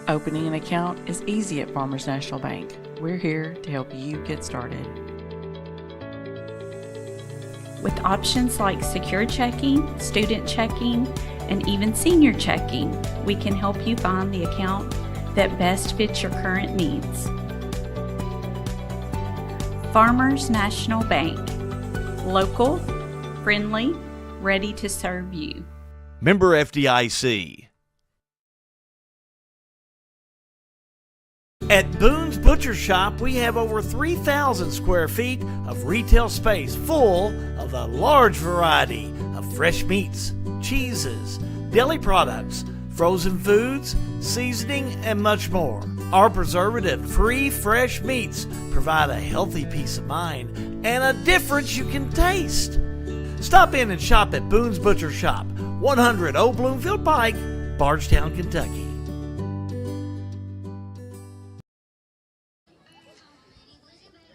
Opening an account is easy at Farmers National Bank. We're here to help you get started. With options like secure checking, student checking, and even senior checking, we can help you find the account that best fits your current needs. Farmers National Bank. Local, friendly, ready to serve you. Member FDIC. At Boone's Butcher Shop, we have over 3,000 square feet of retail space full of a large variety of fresh meats, cheeses, deli products, frozen foods, seasoning, and much more. Our preservative-free fresh meats provide a healthy peace of mind and a difference you can taste. Stop in and shop at Boone's Butcher Shop, 100 Old Bloomfield Pike, Bardstown, Kentucky.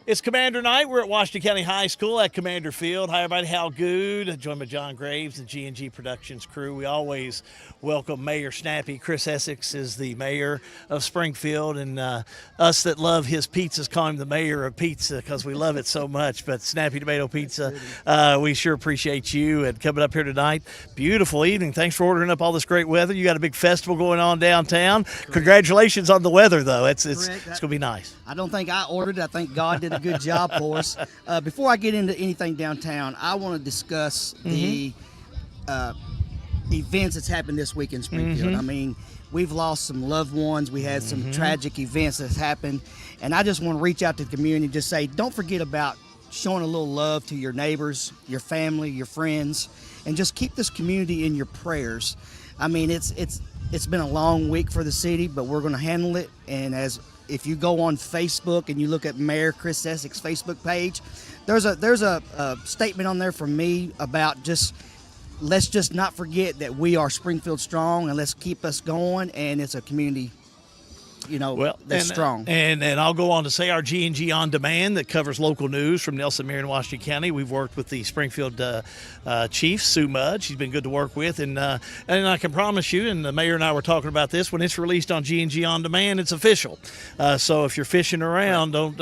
It's Commander Night. We're at Washington County High School at Commander Field. Hi, everybody. Hal Good, joined by John Graves and G&G Productions crew. We always welcome Mayor Snappy. Chris Essex is the mayor of Springfield, and us that love his pizzas call him the mayor of pizza because we love it so much. But Snappy Tomato Pizza, we sure appreciate you and coming up here tonight. Beautiful evening. Thanks for ordering up all this great weather. You got a big festival going on downtown. Correct. Congratulations on the weather, though. It's going to be nice. I don't think I ordered it. I think God did a good job for us. Before I get into anything downtown, I want to discuss the events that's happened this week in Springfield. I mean, we've lost some loved ones. We had some tragic events that's happened. And I just want to reach out to the community and just say, don't forget about showing a little love to your neighbors, your family, your friends, and just keep this community in your prayers. I mean, it's been a long week for the city, but we're going to handle it. And if you go on Facebook and you look at Mayor Chris Essex Facebook page, there's a statement on there from me about let's just not forget that we are Springfield strong, and let's keep us going. And it's a community, that's strong. And I'll go on to say our G&G On Demand that covers local news from Nelson, Marion, Washington County. We've worked with the Springfield chief, Sue Mudd. She's been good to work with. And I can promise you, and the mayor and I were talking about this, when it's released on G&G On Demand, it's official. So if you're fishing around, don't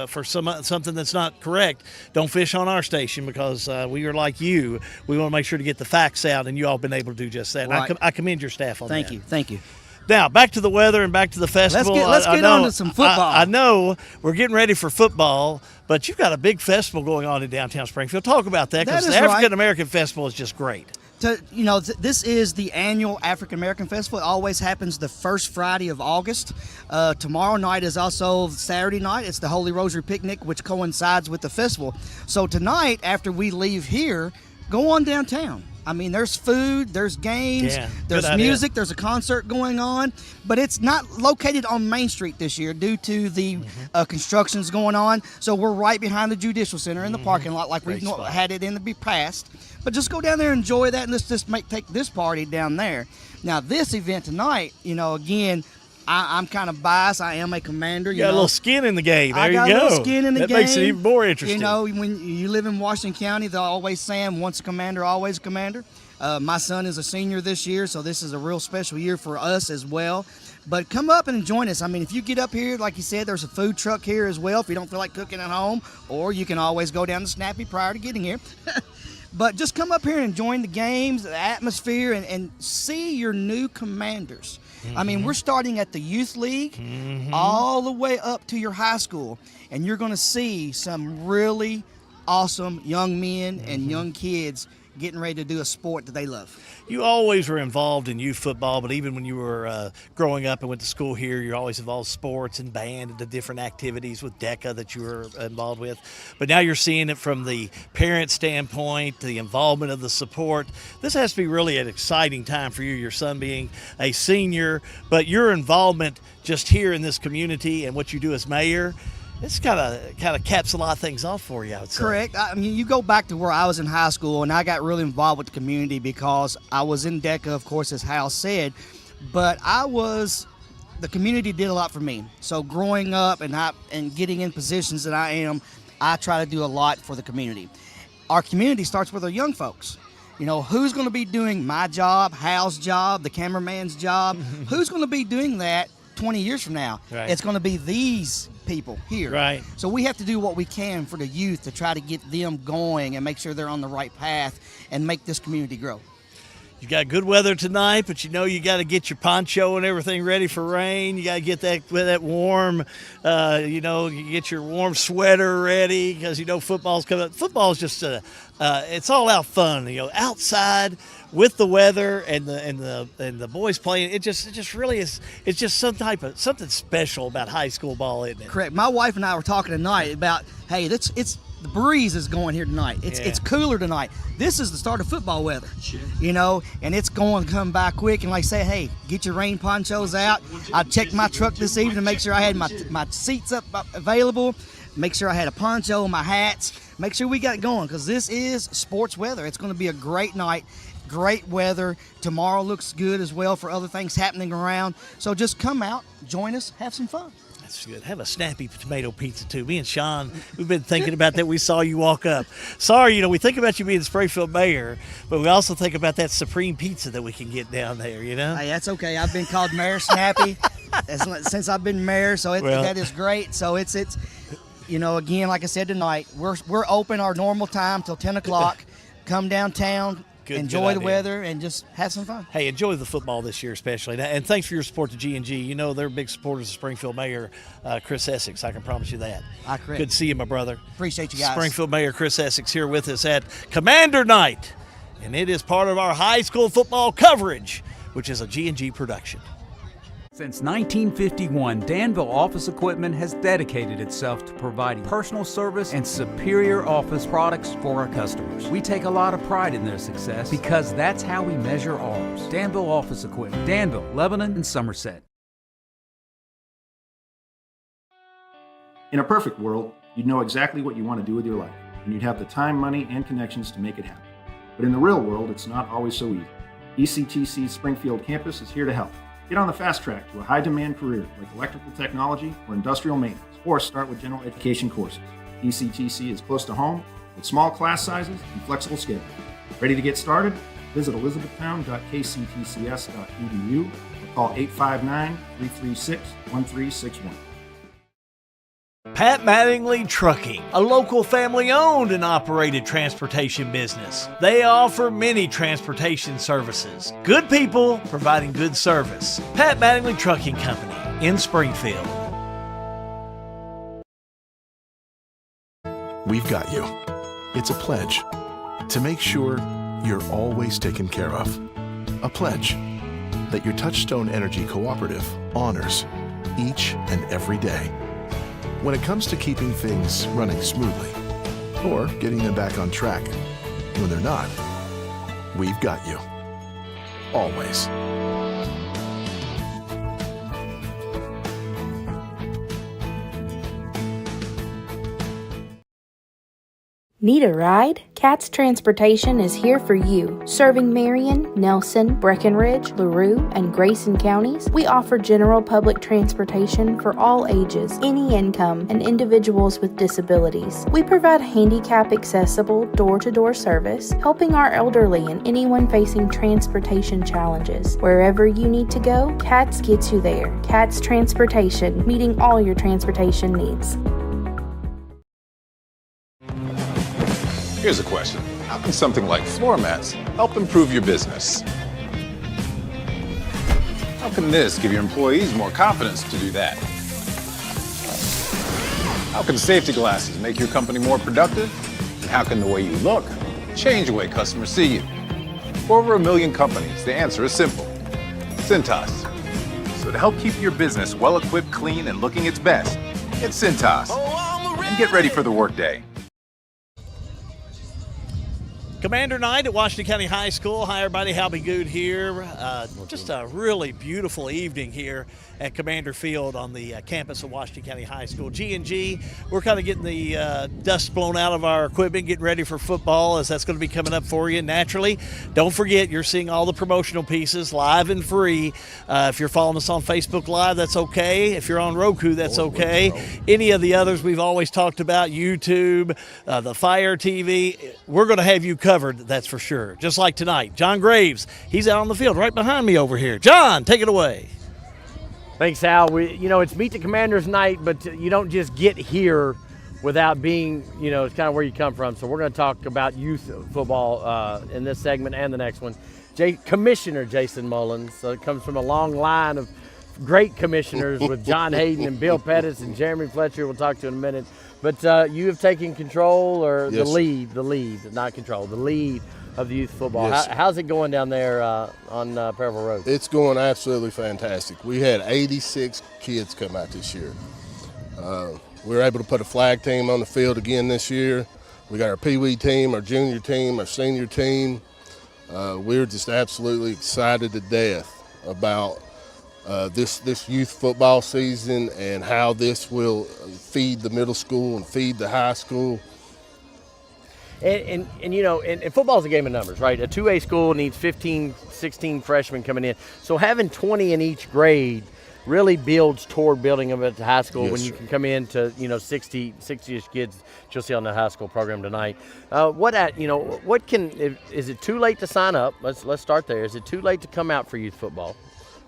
for something that's not correct, don't fish on our station, because we are like you. We want to make sure to get the facts out, and you all have been able to do just that. Right. I commend your staff on that. Thank you. Now, back to the weather and back to the festival. Let's get on to some football. I know we're getting ready for football, but you've got a big festival going on in downtown Springfield. Talk about that, because the African American Festival is just great. This is the annual African American Festival. It always happens the first Friday of August. Tomorrow night is also Saturday night. It's the Holy Rosary Picnic, which coincides with the festival. So tonight, after we leave here, go on downtown. I mean, there's food, there's games, there's music, there's a concert going on, but it's not located on Main Street this year due to the constructions going on. So we're right behind the Judicial Center in the parking lot, like we've had it in the past. But just go down there and enjoy that, and let's just take this party down there. Now, this event tonight, again, I'm kind of biased. I am a Commander. You got a little skin in the game. There you go. I got a little skin in the game. That makes it even more interesting. When you live in Washington County, they're always saying, once a Commander, always a Commander. My son is a senior this year, so this is a real special year for us as well. But come up and join us. I mean, if you get up here, like you said, there's a food truck here as well if you don't feel like cooking at home, or you can always go down to Snappy prior to getting here. But just come up here and join the games, the atmosphere, and see your new Commanders. I mean, we're starting at the youth league all the way up to your high school, and you're going to see some really awesome young men and young kids getting ready to do a sport that they love. You always were involved in youth football, but even when you were growing up and went to school here, you're always involved in sports and band and the different activities with DECA that you were involved with. But now you're seeing it from the parent standpoint, the involvement of the support. This has to be really an exciting time for you, your son being a senior, but your involvement just here in this community and what you do as mayor, it's kind of caps a lot of things off for you, I would say. Correct. I mean, you go back to where I was in high school, and I got really involved with the community because I was in DECA, of course, as Hal said, but the community did a lot for me. So growing up and getting in positions that I am, I try to do a lot for the community. Our community starts with our young folks. Who's going to be doing my job, Hal's job, the cameraman's job? Who's going to be doing that 20 years from now, Right. it's going to be these people here. Right. So we have to do what we can for the youth to try to get them going and make sure they're on the right path and make this community grow. You got good weather tonight, but you know you got to get your poncho and everything ready for rain. You got to get that warm, you get your warm sweater ready because you know football's coming up. Football's just it's all out fun, outside with the weather and the boys playing. It just really is. It's just something special about high school ball, isn't it? Correct. My wife and I were talking tonight about, hey, the breeze is going here tonight. It's cooler tonight. This is the start of football weather, and it's going to come by quick. And like I say, hey, get your rain ponchos out. I checked my truck this evening to make sure I had my seats up available, make sure I had a poncho, my hats, make sure we got it going because this is sports weather. It's going to be a great night, great weather. Tomorrow looks good as well for other things happening around. So just come out, join us, have some fun. That's good. Have a snappy tomato pizza too. Me and Sean, we've been thinking about that. We saw you walk up. Sorry, we think about you being the Springfield mayor, but we also think about that supreme pizza that we can get down there. Hey, that's okay. I've been called Mayor Snappy since I've been mayor, so that is great. So it's again, like I said tonight, we're open our normal time till 10 o'clock. Come downtown. Enjoy the weather and just have some fun. Hey, enjoy the football this year especially. And thanks for your support to G&G. They're big supporters of Springfield Mayor Chris Essex. I can promise you that. Good to see you, my brother. Appreciate you guys. Springfield Mayor Chris Essex here with us at Commander Night. And it is part of our high school football coverage, which is a G&G production. Since 1951, Danville Office Equipment has dedicated itself to providing personal service and superior office products for our customers. We take a lot of pride in their success because that's how we measure ours. Danville Office Equipment, Danville, Lebanon, and Somerset. In a perfect world, you'd know exactly what you want to do with your life, and you'd have the time, money, and connections to make it happen. But in the real world, it's not always so easy. ECTC's Springfield campus is here to help. Get on the fast track to a high-demand career like electrical technology or industrial maintenance, or start with general education courses. ECTC is close to home with small class sizes and flexible schedules. Ready to get started? Visit elizabethtown.kctcs.edu or call 859-336-1361. Pat Mattingly Trucking, a local family-owned and operated transportation business. They offer many transportation services. Good people providing good service. Pat Mattingly Trucking Company in Springfield. We've got you. It's a pledge to make sure you're always taken care of. A pledge that your Touchstone Energy Cooperative honors each and every day. When it comes to keeping things running smoothly or getting them back on track when they're not, we've got you. Always. Need a ride? Katz Transportation is here for you. Serving Marion, Nelson, Breckenridge, LaRue, and Grayson counties, we offer general public transportation for all ages, any income, and individuals with disabilities. We provide handicap-accessible, door-to-door service, helping our elderly and anyone facing transportation challenges. Wherever you need to go, Katz gets you there. Katz Transportation, meeting all your transportation needs. Here's a question. How can something like floor mats help improve your business? How can this give your employees more confidence to do that? How can safety glasses make your company more productive? And how can the way you look change the way customers see you? For over 1 million companies, the answer is simple. Cintas. So to help keep your business well-equipped, clean, and looking its best, get Cintas. And get ready for the workday. Commander Night at Washington County High School. Hi, everybody. Halby Good here. Just a really beautiful evening here at Commander Field on the campus of Washington County High School. G&G, we're kind of getting the dust blown out of our equipment, getting ready for football, as that's going to be coming up for you naturally. Don't forget, you're seeing all the promotional pieces live and free. If you're following us on Facebook Live, that's okay. If you're on Roku, that's okay. Any of the others we've always talked about, YouTube, the Fire TV, we're going to have you covered, that's for sure. Just like tonight, John Graves, he's out on the field right behind me over here. John, take it away. Thanks, Al. It's Meet the Commanders night, but you don't just get here without being, it's kind of where you come from. So we're going to talk about youth football in this segment and the next one. Commissioner Jason Mullins comes from a long line of great commissioners with John Hayden and Bill Pettis and Jeremy Fletcher. We'll talk to in a minute. But you have taken control, or Yes. the lead, not control, the lead of the youth football. Yes. How's it going down there on Perryville Road? It's going absolutely fantastic. We had 86 kids come out this year. We were able to put a flag team on the field again this year. We got our Pee Wee team, our junior team, our senior team. We're just absolutely excited to death about this youth football season and how this will feed the middle school and feed the high school. And football's a game of numbers, right? A 2A school needs 15, 16 freshmen coming in. So having 20 in each grade really builds toward building them at the high school. Yes, when you sir. can come in to 60-ish kids that you'll see on the high school program tonight. Is it too late to sign up? Let's start there. Is it too late to come out for youth football?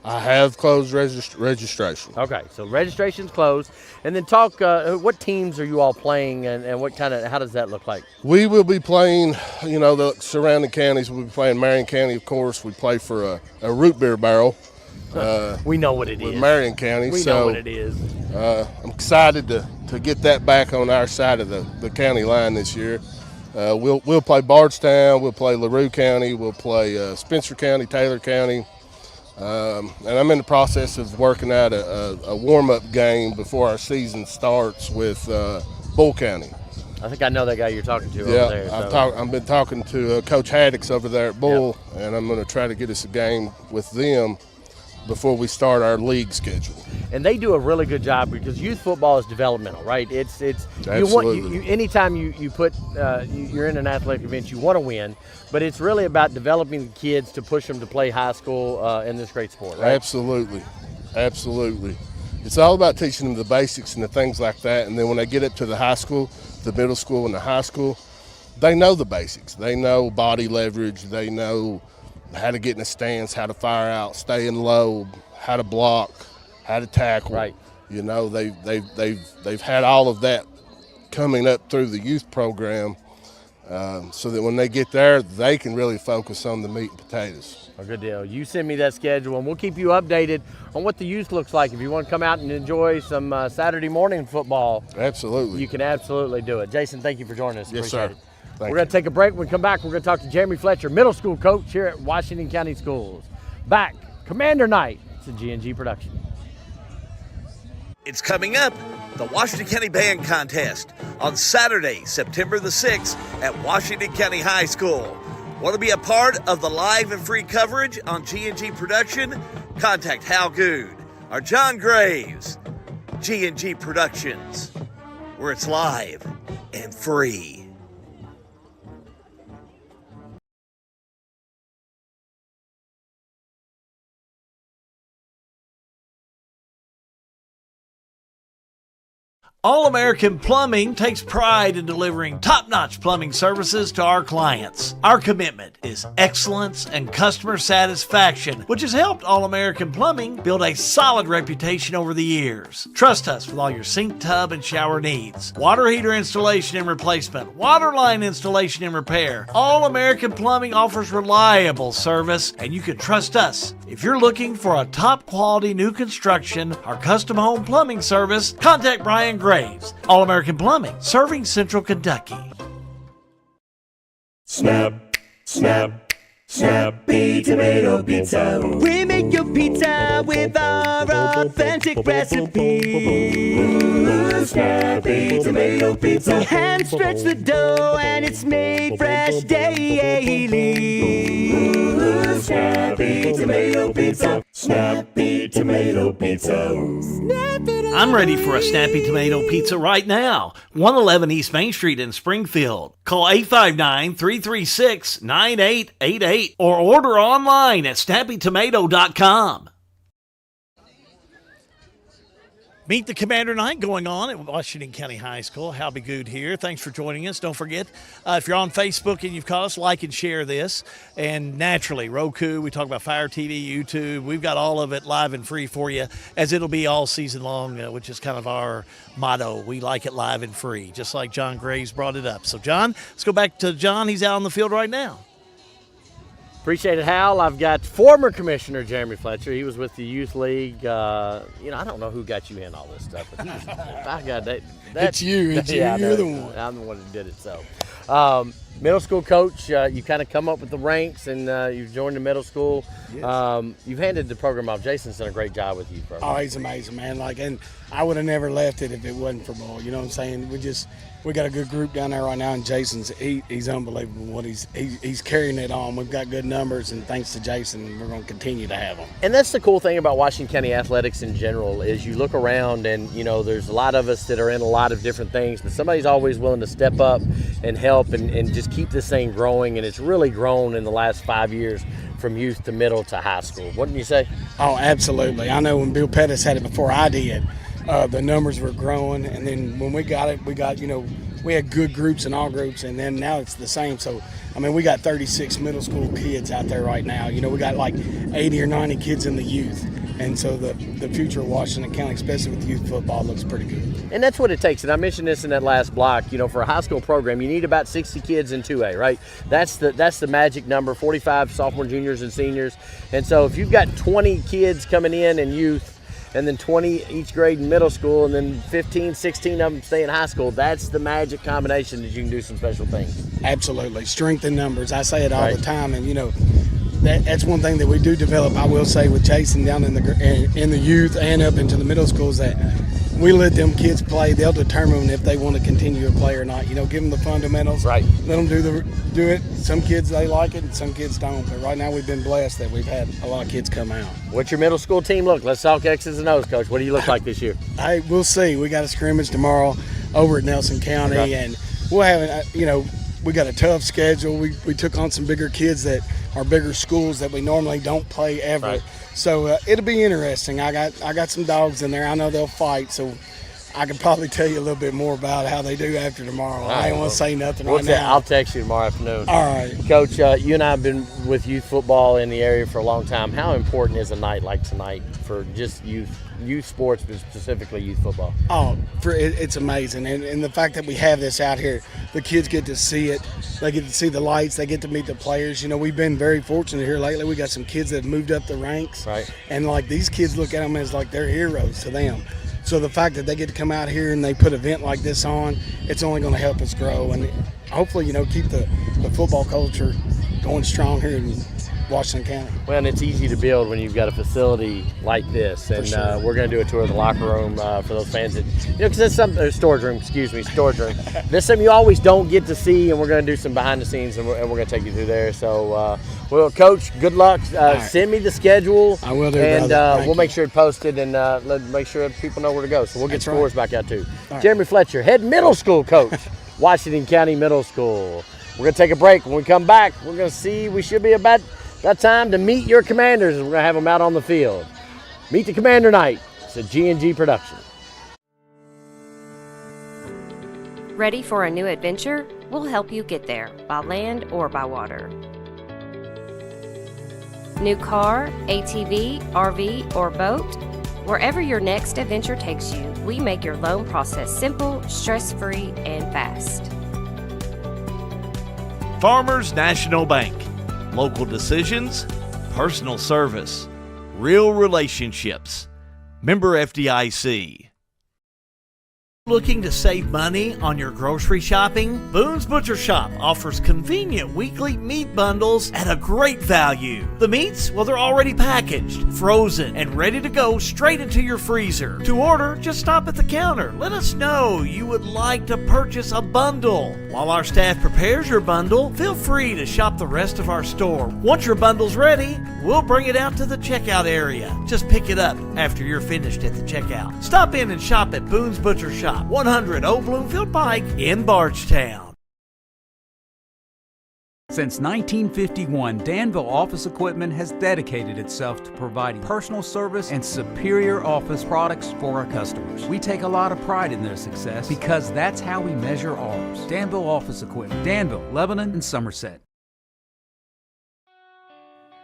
I have closed registration. Okay, so registration's closed. And then talk, what teams are you all playing, and how does that look like? We will be playing, the surrounding counties. We'll be playing Marion County, of course. We play for a root beer barrel. We know what it with is. Marion County. We know what it is. I'm excited to get that back on our side of the county line this year. We'll play Bardstown, we'll play LaRue County, we'll play Spencer County, Taylor County. And I'm in the process of working out a warm-up game before our season starts with Bull County. I think I know that guy you're talking to over there. I've been talking to Coach Haddix over there at Bull, and I'm going to try to get us a game with them before we start our league schedule. And they do a really good job because youth football is developmental, right? It's Absolutely. anytime you put you're in an athletic event, you want to win, but it's really about developing the kids to push them to play high school in this great sport, right? Absolutely. It's all about teaching them the basics and the things like that, and then when they get up to the high school, the middle school and the high school, they know the basics. They know body leverage, they know how to get in the stance, how to fire out, stay in low, how to block, how to tackle. Right. They've had all of that coming up through the youth program, so that when they get there, they can really focus on the meat and potatoes. A good deal. You send me that schedule, and we'll keep you updated on what the youth looks like. If you want to come out and enjoy some Saturday morning football, absolutely, you can absolutely do it. Jason, thank you for joining us. Yes, Appreciate sir. it. Thank We're going to take a break. When we come back, we're going to talk to Jeremy Fletcher, middle school coach here at Washington County Schools. Back, Commander Night. It's a G&G production. It's coming up, the Washington County Band Contest on Saturday, September the 6th at Washington County High School. Want to be a part of the live and free coverage on G&G Production? Contact Hal Good or John Graves. G&G Productions, where it's live and free. All-American Plumbing takes pride in delivering top-notch plumbing services to our clients. Our commitment is excellence and customer satisfaction, which has helped All-American Plumbing build a solid reputation over the years. Trust us with all your sink, tub, and shower needs. Water heater installation and replacement, water line installation and repair. All-American Plumbing offers reliable service, and you can trust us. If you're looking for a top-quality new construction or custom home plumbing service, contact Brian Graves. All-American Plumbing, serving Central Kentucky. Snap, snap, Snappy Tomato Pizza. We make your pizza with our authentic recipe. Snappy Tomato Pizza. We hand stretch the dough and it's made fresh daily. Snappy Tomato Pizza. Snappy Tomato Pizza. I'm ready for a Snappy Tomato Pizza right now. 111 East Main Street in Springfield. Call 859-336-9888 or order online at snappytomato.com. Meet the Commander Night going on at Washington County High School. Halby Good here. Thanks for joining us. Don't forget, if you're on Facebook and you've caught us, like and share this. And naturally, Roku, we talk about Fire TV, YouTube. We've got all of it live and free for you, as it'll be all season long, which is kind of our motto. We like it live and free, just like John Graves brought it up. So, John, let's go back to John. He's out on the field right now. Appreciate it, Hal. I've got former Commissioner Jeremy Fletcher. He was with the Youth League. I don't know who got you in all this stuff. But I got that. It's you. It's yeah, you. You're the one. I'm the one that did it. So, middle school coach, you kind of come up with the ranks and you've joined the middle school. Yes. You've handed the program off. Jason's done a great job with you, bro. Oh, he's amazing, man. And I would have never left it if it wasn't for Bull. You know what I'm saying? We got a good group down there right now, and he's unbelievable. What he's carrying it on. We've got good numbers, and thanks to Jason, we're going to continue to have them. And that's the cool thing about Washington County athletics in general is you look around and, there's a lot of us that are in a lot of different things, but somebody's always willing to step up and help and just keep this thing growing, and it's really grown in the last 5 years from youth to middle to high school. Wouldn't you say? Oh, absolutely. I know when Bill Pettis had it before I did, the numbers were growing, and then when we got it, we had good groups in all groups, and then now it's the same. So, we got 36 middle school kids out there right now. We got like 80 or 90 kids in the youth. And so the future of Washington County, especially with youth football, looks pretty good. And that's what it takes. And I mentioned this in that last block. For a high school program, you need about 60 kids in 2A, right? That's the magic number, 45 sophomore, juniors, and seniors. And so if you've got 20 kids coming in youth, and then 20 each grade in middle school, and then 15, 16 of them stay in high school, that's the magic combination that you can do some special things. Absolutely. Strength in numbers. I say it all the time. And, that's one thing that we do develop, I will say, with Jason down in the youth and up into the middle schools, that we let them kids play. They'll determine if they want to continue to play or not. Give them the fundamentals. Right. Let them do it. Some kids, they like it, and some kids don't. But right now we've been blessed that we've had a lot of kids come out. What's your middle school team look? Let's talk X's and O's, Coach. What do you look like this year? Hey, we'll see. We got a scrimmage tomorrow over at Nelson County, and we'll have, we got a tough schedule. We took on some bigger kids that are bigger schools that we normally don't play ever. Right. So it'll be interesting. I got some dogs in there. I know they'll fight, so I could probably tell you a little bit more about how they do after tomorrow. I don't want to say nothing right now. I'll text you tomorrow afternoon. All right. Coach, you and I have been with youth football in the area for a long time. How important is a night like tonight for just youth sports, but specifically youth football? Oh, it's amazing. And the fact that we have this out here, the kids get to see it. They get to see the lights. They get to meet the players. We've been very fortunate here lately. We got some kids that have moved up the ranks. Right. And, these kids look at them as like they're heroes to them. So the fact that they get to come out here and they put an event like this on, it's only going to help us grow and hopefully, keep the football culture going strong here in Washington County. Well, and it's easy to build when you've got a facility like this. And we're going to do a tour of the locker room for those fans that, because that's something, storage room. That's something you always don't get to see, and we're going to do some behind the scenes, and we're going to take you through there. So, well, Coach, good luck. Right. Send me the schedule. I will do, and we'll make sure it's posted and make sure people know where to go. So we'll get scores back out too. Right. Jeremy Fletcher, head middle school coach, Washington County Middle School. We're going to take a break. When we come back, we're going to see, we should be about that time to meet your commanders, and we're going to have them out on the field. Meet the Commander Night. It's a G&G production. Ready for a new adventure? We'll help you get there, by land or by water. New car, ATV, RV, or boat? Wherever your next adventure takes you, we make your loan process simple, stress-free, and fast. Farmers National Bank. Local decisions, personal service, real relationships. Member FDIC. Looking to save money on your grocery shopping? Boone's Butcher Shop offers convenient weekly meat bundles at a great value. The meats, well, they're already packaged, frozen, and ready to go straight into your freezer. To order, just stop at the counter. Let us know you would like to purchase a bundle. While our staff prepares your bundle, feel free to shop the rest of our store. Once your bundle's ready, we'll bring it out to the checkout area. Just pick it up after you're finished at the checkout. Stop in and shop at Boone's Butcher Shop, 100 Old Bloomfield Pike in Bardstown. Since 1951, Danville Office Equipment has dedicated itself to providing personal service and superior office products for our customers. We take a lot of pride in their success because that's how we measure ours. Danville Office Equipment, Danville, Lebanon, and Somerset.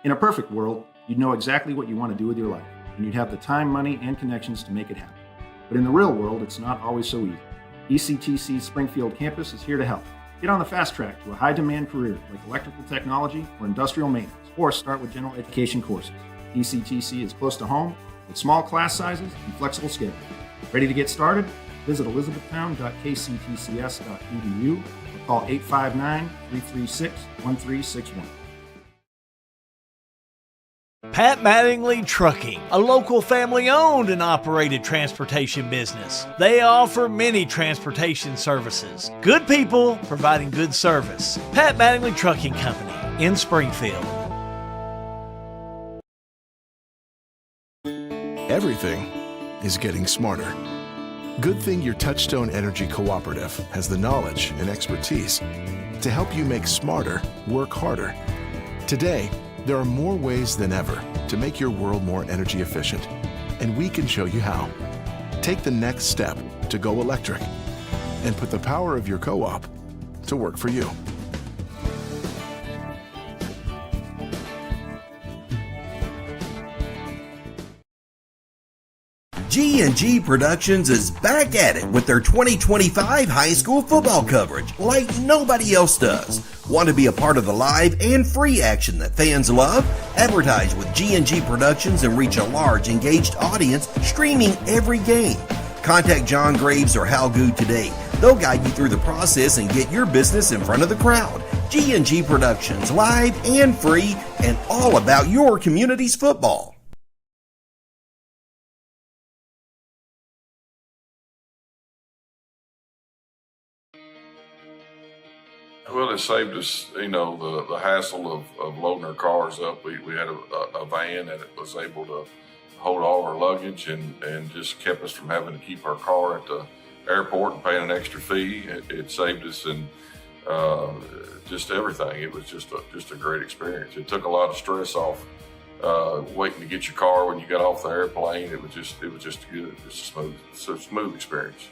In a perfect world, you'd know exactly what you want to do with your life, and you'd have the time, money, and connections to make it happen. But in the real world, it's not always so easy. ECTC's Springfield campus is here to help. Get on the fast track to a high-demand career like electrical technology or industrial maintenance, or start with general education courses. ECTC is close to home with small class sizes and flexible schedules. Ready to get started? Visit elizabethtown.kctcs.edu or call 859-336-1361. Pat Mattingly Trucking, a local family-owned and operated transportation business. They offer many transportation services. Good people providing good service. Pat Mattingly Trucking Company in Springfield. Everything is getting smarter. Good thing your Touchstone Energy Cooperative has the knowledge and expertise to help you make smarter work harder. Today, there are more ways than ever to make your world more energy efficient, and we can show you how. Take the next step to go electric and put the power of your co-op to work for you. G&G Productions is back at it with their 2025 high school football coverage like nobody else does. Want to be a part of the live and free action that fans love? Advertise with G&G Productions and reach a large, engaged audience streaming every game. Contact John Graves or Hal Good today. They'll guide you through the process and get your business in front of the crowd. G&G Productions, live and free, and all about your community's football. Well, it saved us, the hassle of loading our cars up. We had a van that was able to hold all our luggage and just kept us from having to keep our car at the airport and paying an extra fee. It saved us in just everything. It was just a great experience. It took a lot of stress off waiting to get your car when you got off the airplane. It was just good, just a smooth experience.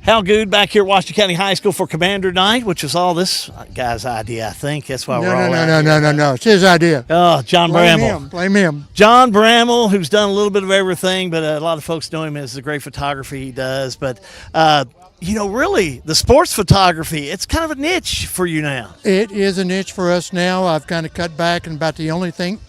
Hal Good back here at Washington County High School for Commander Night, which was all this guy's idea, I think. That's why we're all out here. No. It's his idea. Oh, John Bramble. Blame him. John Bramble, who's done a little bit of everything, but a lot of folks know him as the great photography he does. But, really, the sports photography, it's kind of a niche for you now. It is a niche for us now. I've kind of cut back, and about the only thing,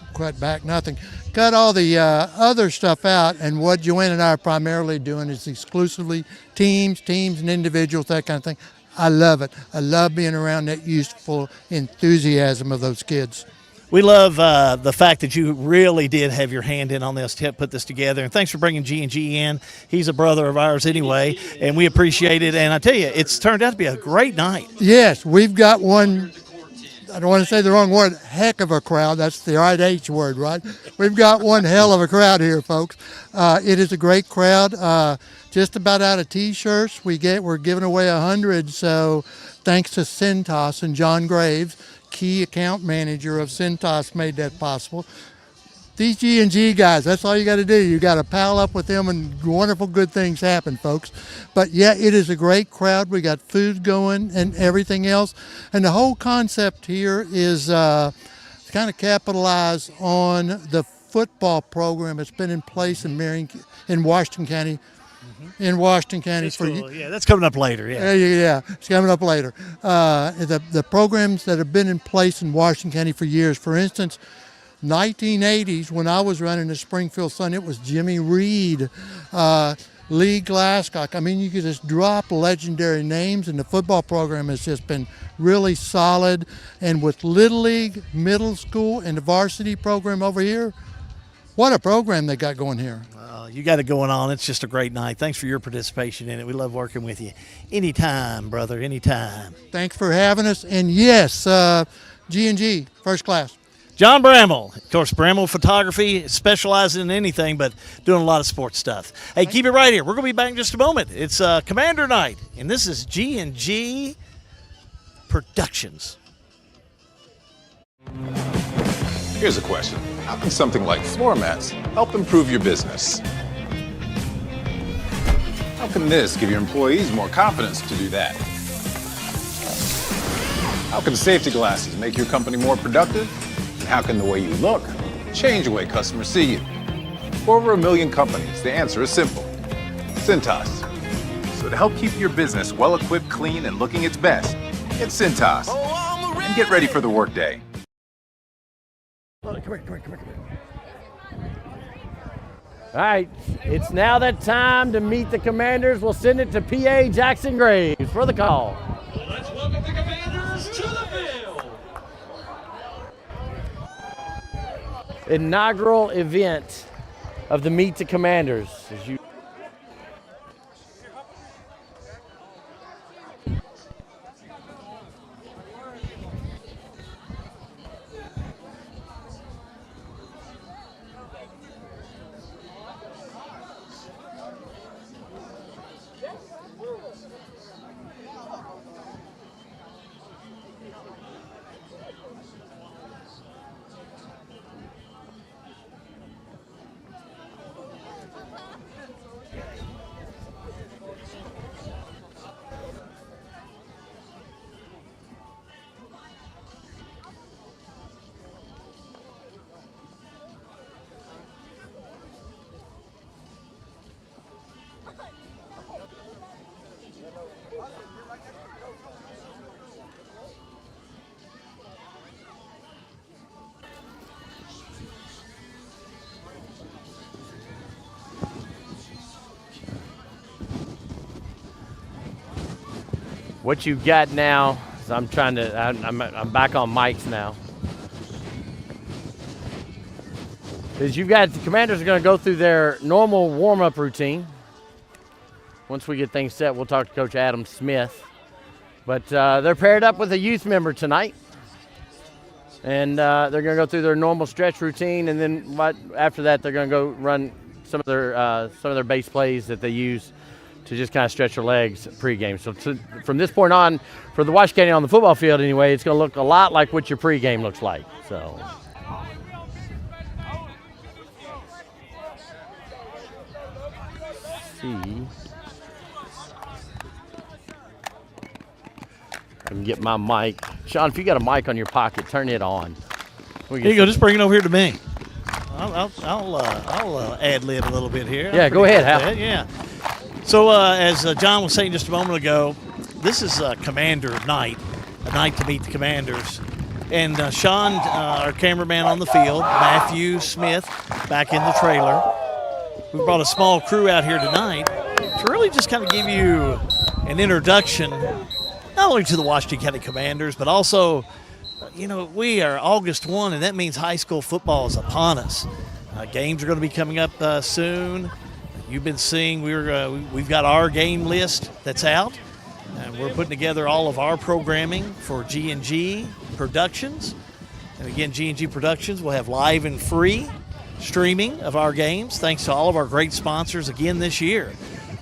nothing. Cut all the other stuff out, and what Joanne and I are primarily doing is exclusively teams and individuals, that kind of thing. I love it. I love being around that youthful enthusiasm of those kids. We love the fact that you really did have your hand in on this to put this together, and thanks for bringing G&G in. He's a brother of ours anyway, and we appreciate it, and I tell you, it's turned out to be a great night. Yes, we've got one. I don't want to say the wrong word, heck of a crowd. That's the right H word, right? We've got one hell of a crowd here, folks. It is a great crowd. Just about out of T-shirts. We're giving away 100, so thanks to Cintas and John Graves, key account manager of Cintas, made that possible. These G&G guys, that's all you got to do. You got to pal up with them and wonderful good things happen, folks. But yeah, it is a great crowd. We got food going and everything else. And the whole concept here is to kind of capitalize on the football program that's been in place in Washington County. In Washington County yeah, that's coming up later. Yeah, it's coming up later. The programs that have been in place in Washington County for years. For instance, 1980s, when I was running the Springfield Sun, it was Jimmy Reed, Lee Glasscock. I mean, you could just drop legendary names, and the football program has just been really solid. And with Little League, middle school, and the varsity program over here, what a program they got going here. You got it going on. It's just a great night. Thanks for your participation in it. We love working with you. Anytime, brother, anytime. Thanks for having us. And yes, G&G, first class. John Bramwell. Of course, Bramwell Photography, specializing in anything, but doing a lot of sports stuff. Hey, keep it right here. We're going to be back in just a moment. It's Commander Night, and this is G&G Productions. Here's a question. How can something like floor mats help improve your business? How can this give your employees more confidence to do that? How can safety glasses make your company more productive? And how can the way you look change the way customers see you? For over 1 million companies, the answer is simple. Cintas. So to help keep your business well-equipped, clean, and looking its best, get Cintas. And get ready for the workday. Come here. All right, it's now that time to meet the Commanders. We'll send it to PA Jackson Graves for the call. Let's welcome the Commanders to the field. Inaugural event of the Meet the Commanders. What you got now is I'm back on mics now. Is you've got the Commanders are going to go through their normal warm-up routine. Once we get things set, we'll talk to Coach Adam Smith. But they're paired up with a youth member tonight. And they're going to go through their normal stretch routine, and then after that, they're going to go run some of their base plays that they use to just kind of stretch their legs pregame. So from this point on, for the Washington County on the football field anyway, it's going to look a lot like what your pregame looks like. So. See. I can get my mic. Sean, if you got a mic on your pocket, turn it on. Here you go. Just bring it over here to me. I'll ad-lib a little bit here. Yeah, go ahead, Hal. Yeah. So as John was saying just a moment ago, this is Commander Night, a night to meet the Commanders. And Sean, our cameraman on the field, Matthew Smith, back in the trailer. We brought a small crew out here tonight to really just kind of give you an introduction, not only to the Washington County Commanders, but also, we are August 1, and that means high school football is upon us. Games are going to be coming up soon. You've been seeing we've got our game list that's out, and we're putting together all of our programming for G&G Productions. And again, G&G Productions will have live and free streaming of our games, thanks to all of our great sponsors again this year.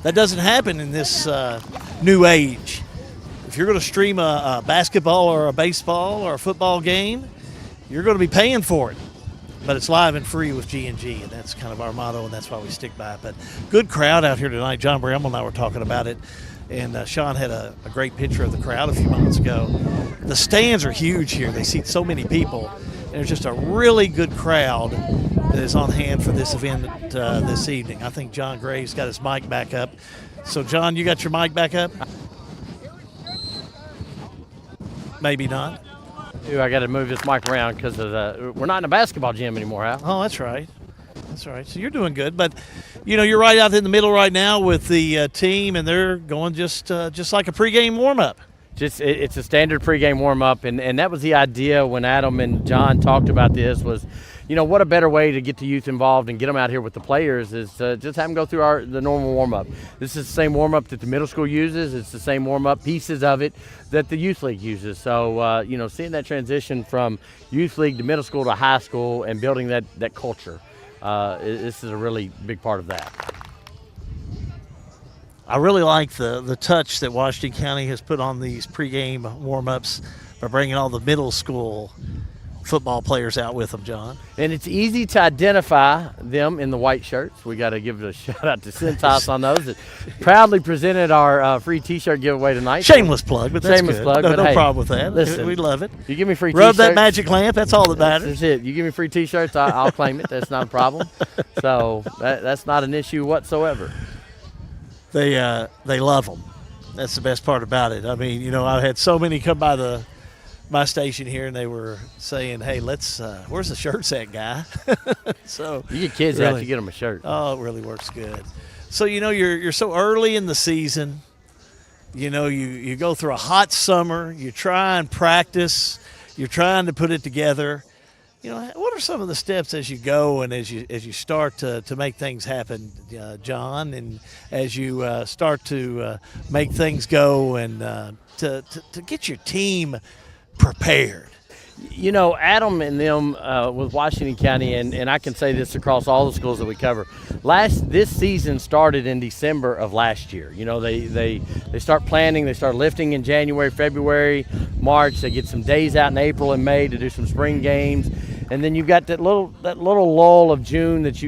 That doesn't happen in this new age. If you're going to stream a basketball or a baseball or a football game, you're going to be paying for it. But it's live and free with G&G, and that's kind of our motto, and that's why we stick by it. But good crowd out here tonight. John Bramwell and I were talking about it, and Sean had a great picture of the crowd a few moments ago. The stands are huge here. They seat so many people, and there's just a really good crowd that is on hand for this event this evening. I think John Graves got his mic back up. So, John, you got your mic back up? Maybe not. I got to move this mic around because we're not in a basketball gym anymore, Al. Oh, that's right. That's right. So you're doing good, but you're right out in the middle right now with the team, and they're going just like a pregame warm-up. It's a standard pregame warm-up, and that was the idea when Adam and John talked about this, was what a better way to get the youth involved and get them out here with the players is to just have them go through the normal warm-up. This is the same warm-up that the middle school uses. It's the same warm-up pieces of it that the youth league uses. So, seeing that transition from youth league to middle school to high school and building that culture, this is a really big part of that. I really like the touch that Washington County has put on these pregame warm-ups by bringing all the middle school football players out with them, John. And it's easy to identify them in the white shirts. We got to give a shout out to Cintas on those that proudly presented our free T-shirt giveaway tonight. Shameless plug, but that's Shameless good. plug, No but hey, problem with that. Listen, we love it. You give me free Rub T-shirts. that magic lamp. That's all that matters. That's it. You give me free T-shirts, I'll claim it. That's not a problem. So that's not an issue whatsoever. They love them. That's the best part about it. I mean, I've had so many come by my station here, and they were saying, "Hey, let's. Where's the shirts at, guy?" So you get kids out, you get them a shirt. Oh, it really works good. So you're so early in the season. You go through a hot summer. You try and practice. You're trying to put it together. What are some of the steps as you go and as you start to make things happen, John, and as you start to make things go and to get your team prepared? Adam and them with Washington County, and I can say this across all the schools that we cover. This season started in December of last year. They start planning, they start lifting in January, February, March. They get some days out in April and May to do some spring games, and then you've got that little lull of June that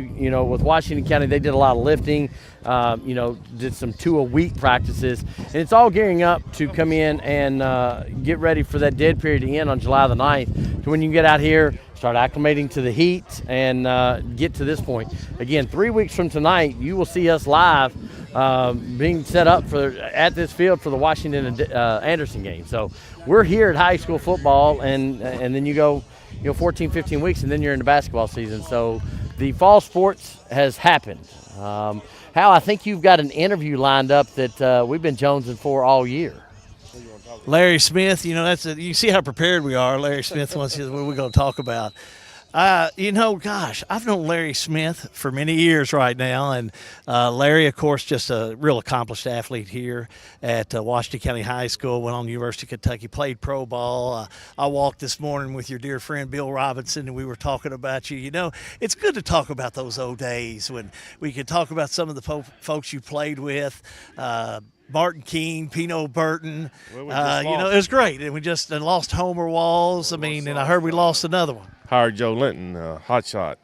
with Washington County they did a lot of lifting. Did some 2-a-week practices, and it's all gearing up to come in and get ready for that dead period to end on July the 9th, to when you get out here, start acclimating to the heat, and get to this point. Again, 3 weeks from tonight, you will see us live being set up at this field for the Washington and Anderson game. So we're here at high school football, and then you go 14, 15 weeks, and then you're in the basketball season. So the fall sports has happened. Hal, I think you've got an interview lined up that we've been jonesing for all year. Larry Smith, you see how prepared we are. Larry Smith wants what we're going to talk about. I've known Larry Smith for many years right now, and Larry, of course, just a real accomplished athlete here at Washington County High School, went on to University of Kentucky, played pro ball. I walked this morning with your dear friend Bill Robinson, and we were talking about you. It's good to talk about those old days when we could talk about some of the folks you played with, Martin Keene, Pino Burton. Well, it was great. And we just lost Homer Walls. And I heard we lost another one. Hired Joe Linton, hot shot.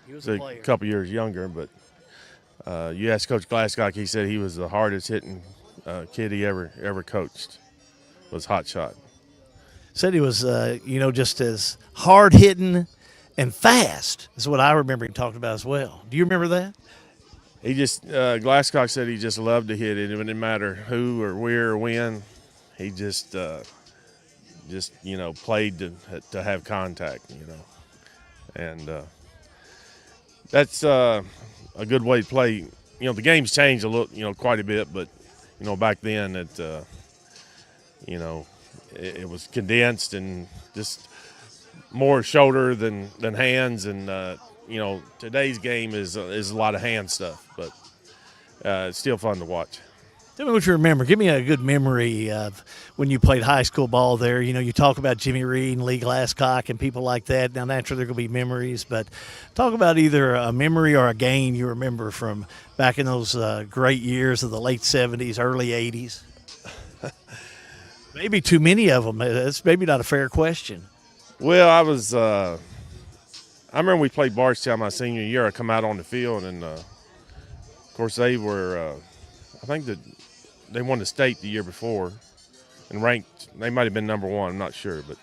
He was a player. Couple years younger, but you asked Coach Glasscock, he said he was the hardest hitting kid he ever coached, was hot shot. Said he was, just as hard hitting and fast is what I remember him talking about as well. Do you remember that? He just, Glasscock said he just loved to hit it. It didn't matter who or where or when. He just played to have contact, and that's a good way to play. The game's changed a little, quite a bit, but back then it was condensed and just more shoulder than hands, and today's game is a lot of hand stuff, but it's still fun to watch. Tell me what you remember. Give me a good memory of when you played high school ball there. You talk about Jimmy Reed and Lee Glasscock and people like that. Now, naturally, there are going to be memories, but talk about either a memory or a game you remember from back in those great years of the late 70s, early 80s. Maybe too many of them. That's maybe not a fair question. Well, I remember we played Bardstown my senior year. I come out on the field, and, of course, they were I think that they won the state the year before and ranked. They might have been number one. I'm not sure, but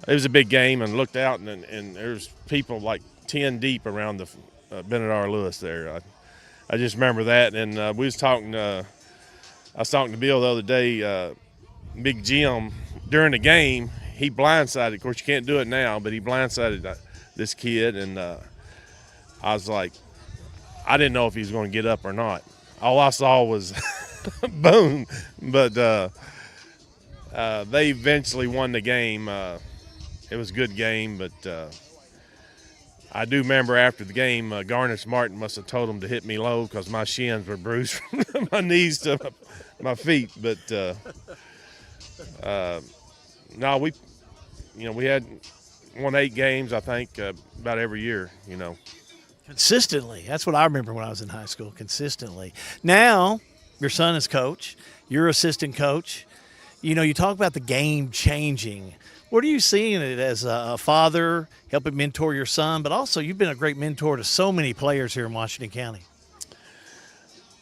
it was a big game. And looked out, and there's people like 10 deep around the Bennett R. Lewis there. I just remember that. And I was talking to Bill the other day. Big Jim during the game, he blindsided. Of course, you can't do it now, but he blindsided this kid, and I was like, I didn't know if he was going to get up or not. All I saw was boom, but they eventually won the game. It was a good game, but I do remember after the game, Garnish Martin must have told him to hit me low because my shins were bruised from my knees to my feet. But no, we had won 8 games, I think, about every year, Consistently. That's what I remember when I was in high school, consistently. Now, your son is coach. You're assistant coach. You talk about the game changing. What are you seeing it as a father, helping mentor your son, but also you've been a great mentor to so many players here in Washington County?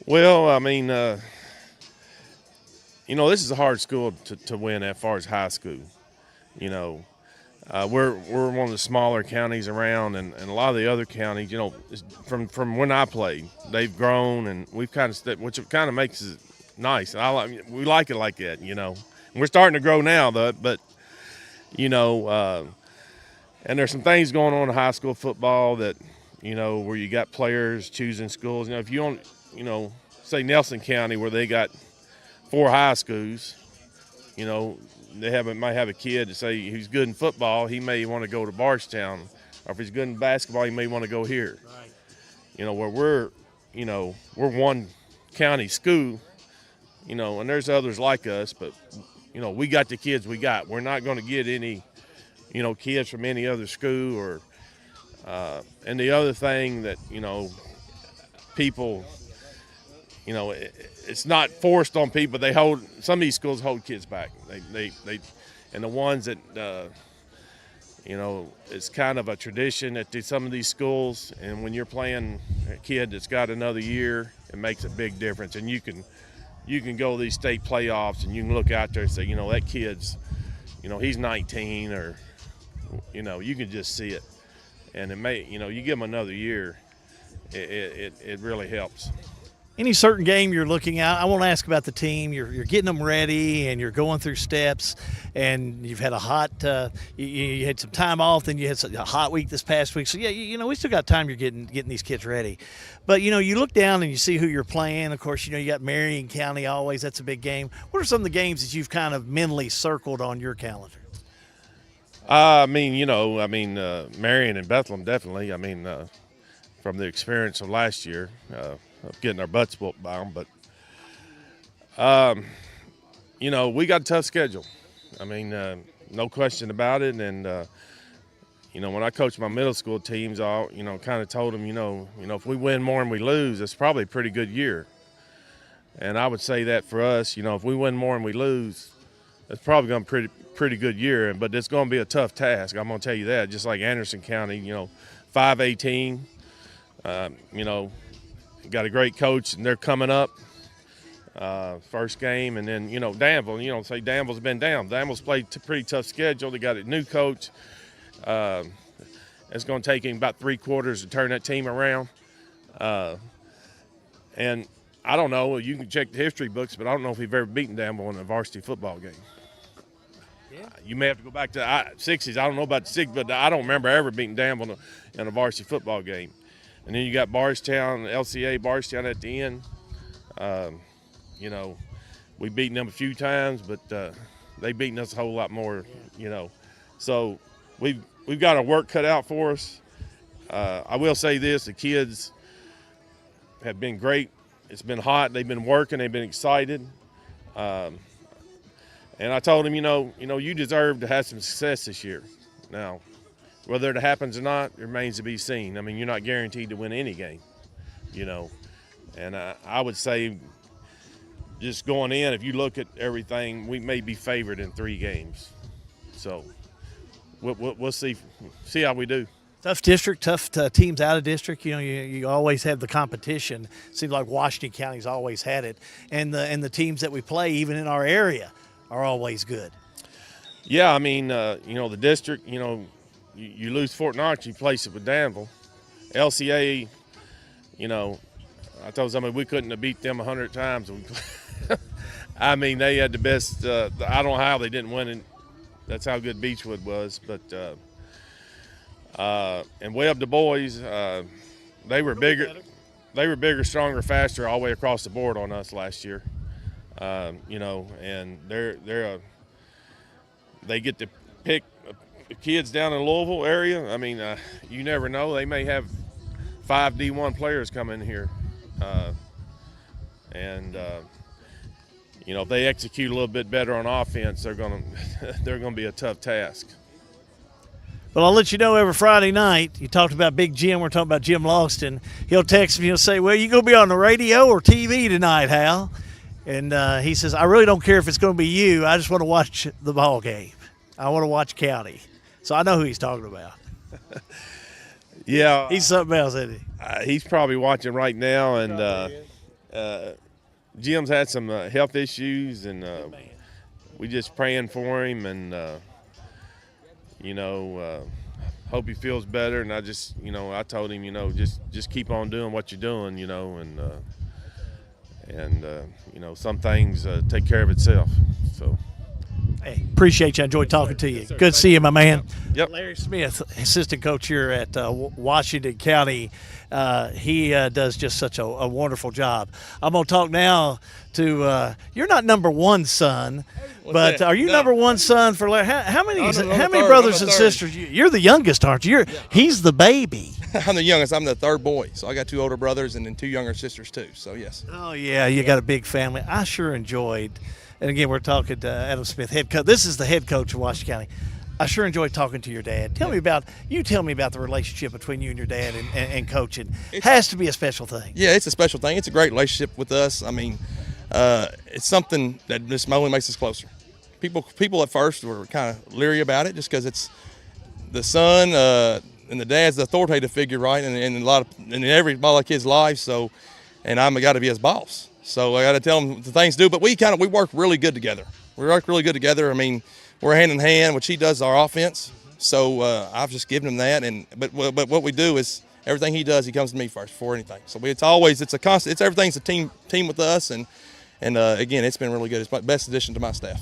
Well, I mean, this is a hard school to win as far as high school. We're one of the smaller counties around, and a lot of the other counties, from when I played, they've grown, and we've kind of stepped, which kind of makes it nice. We like it like that, And we're starting to grow now, though, but and there's some things going on in high school football that, where you got players choosing schools. If you don't, say Nelson County, where they got 4 high schools, they might have a kid to say who's good in football, he may want to go to Bardstown, or if he's good in basketball, he may want to go here. Right. Where we're one county school, and there's others like us, but we got the kids we got. We're not going to get any, kids from any other school or. And the other thing that people, it's not forced on people. Some of these schools hold kids back. They and the ones that it's kind of a tradition at some of these schools. And when you're playing a kid that's got another year, it makes a big difference. And you can go to these state playoffs and you can look out there and say, that kid's, he's 19 or, you can just see it. And it may, you give them another year, it really helps. Any certain game you're looking at? I won't ask about the team. You're getting them ready, and you're going through steps, and you've had a hot. You had some time off, then you had a hot week this past week. So yeah, we still got time. You're getting these kids ready, but you look down and you see who you're playing. Of course, you got Marion County always. That's a big game. What are some of the games that you've kind of mentally circled on your calendar? Marion and Bethlehem definitely. From the experience of last year. Of getting our butts whooped by them, but we got a tough schedule. No question about it. And when I coached my middle school teams, I kind of told them, if we win more than we lose, it's probably a pretty good year. And I would say that for us, if we win more than we lose, it's probably going to be pretty good year. But it's going to be a tough task. I'm going to tell you that. Just like Anderson County, 5-18, got a great coach, and they're coming up. First game, and then Danville. Say Danville's been down. Danville's played a pretty tough schedule. They got a new coach. It's going to take him about 3 quarters to turn that team around. And I don't know. You can check the history books, but I don't know if we've ever beaten Danville in a varsity football game. Yeah. You may have to go back to the 60s. I don't know about the 60s, but I don't remember ever beating Danville in a varsity football game. And then you got Bardstown, LCA Bardstown at the end. We've beaten them a few times, but they've beaten us a whole lot more, So we've got our work cut out for us. I will say this, the kids have been great. It's been hot. They've been working. They've been excited. And I told them, you deserve to have some success this year. Now, whether it happens or not, it remains to be seen. You're not guaranteed to win any game, And I would say just going in, if you look at everything, we may be favored in 3 games. So we'll see how we do. Tough district, tough teams out of district. You always have the competition. Seems like Washington County's always had it. And the teams that we play, even in our area, are always good. Yeah, the district, you lose Fort Knox, you place it with Danville. LCA, I told somebody we couldn't have beat them 100 times. They had the best. I don't know how they didn't win it. That's how good Beechwood was. But and Webb Du Bois, they were bigger. They were bigger, stronger, faster all the way across the board on us last year. And they get to kids down in Louisville area, I mean, you never know. They may have 5 D1 players come in here. You know, if they execute a little bit better on offense, they're gonna be a tough task. Well, I'll let you know every Friday night. You talked about Big Jim. We're talking about Jim Logston. He'll text me. He'll say, well, you going to be on the radio or TV tonight, Hal? And he says, I really don't care if it's going to be you. I just want to watch the ball game. I want to watch County. So I know who he's talking about. Yeah. He's something else, isn't he? He's probably watching right now. And Jim's had some health issues, and we just praying for him. And, hope he feels better. And I just, I told him, just keep on doing what you're doing, and some things take care of itself. So. Hey, appreciate you. I enjoyed talking to you. Yes, good to see you, my man. Yep. Larry Smith, assistant coach here at Washington County. He does just such a wonderful job. I'm going to talk now to you're not number one son, but are you number one son for Larry? How many brothers and sisters? You're the youngest, aren't you? He's the baby. I'm the youngest. I'm the third boy. So I got 2 older brothers and then 2 younger sisters too. So yes. Oh yeah, you got a big family. I sure enjoyed. And again, we're talking to Adam Smith, head coach. This is the head coach of Washington County. I sure enjoyed talking to your dad. Tell me about the relationship between you and your dad and coaching. It has to be a special thing. Yeah, it's a special thing. It's a great relationship with us. I mean, it's something that just only makes us closer. People at first were kind of leery about it just because it's the son and the dad's the authoritative figure, right? And in a lot of kids' lives. So, and I'm got to be his boss. So I got to tell them the things to do, but we work really good together. We work really good together. I mean, we're hand in hand, which he does our offense. So I've just given him that, but what we do is everything he does, he comes to me first before anything. So it's a constant. Everything's a team with us, and again, it's been really good. It's my best addition to my staff.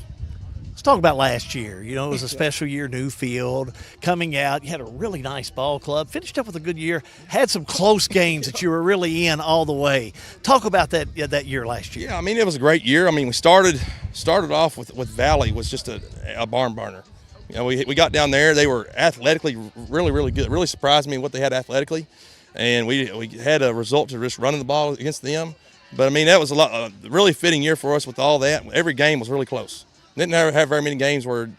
Let's talk about last year. It was a special year, new field, coming out. You had a really nice ball club, finished up with a good year, had some close games that you were really in all the way. Talk about that year last year. Yeah, I mean, it was a great year. I mean, we started off with Valley was just a barn burner. We got down there. They were athletically really, really good. It really surprised me what they had athletically. And we had a result to just running the ball against them. But, I mean, that was a really fitting year for us with all that. Every game was really close. Didn't have very many games where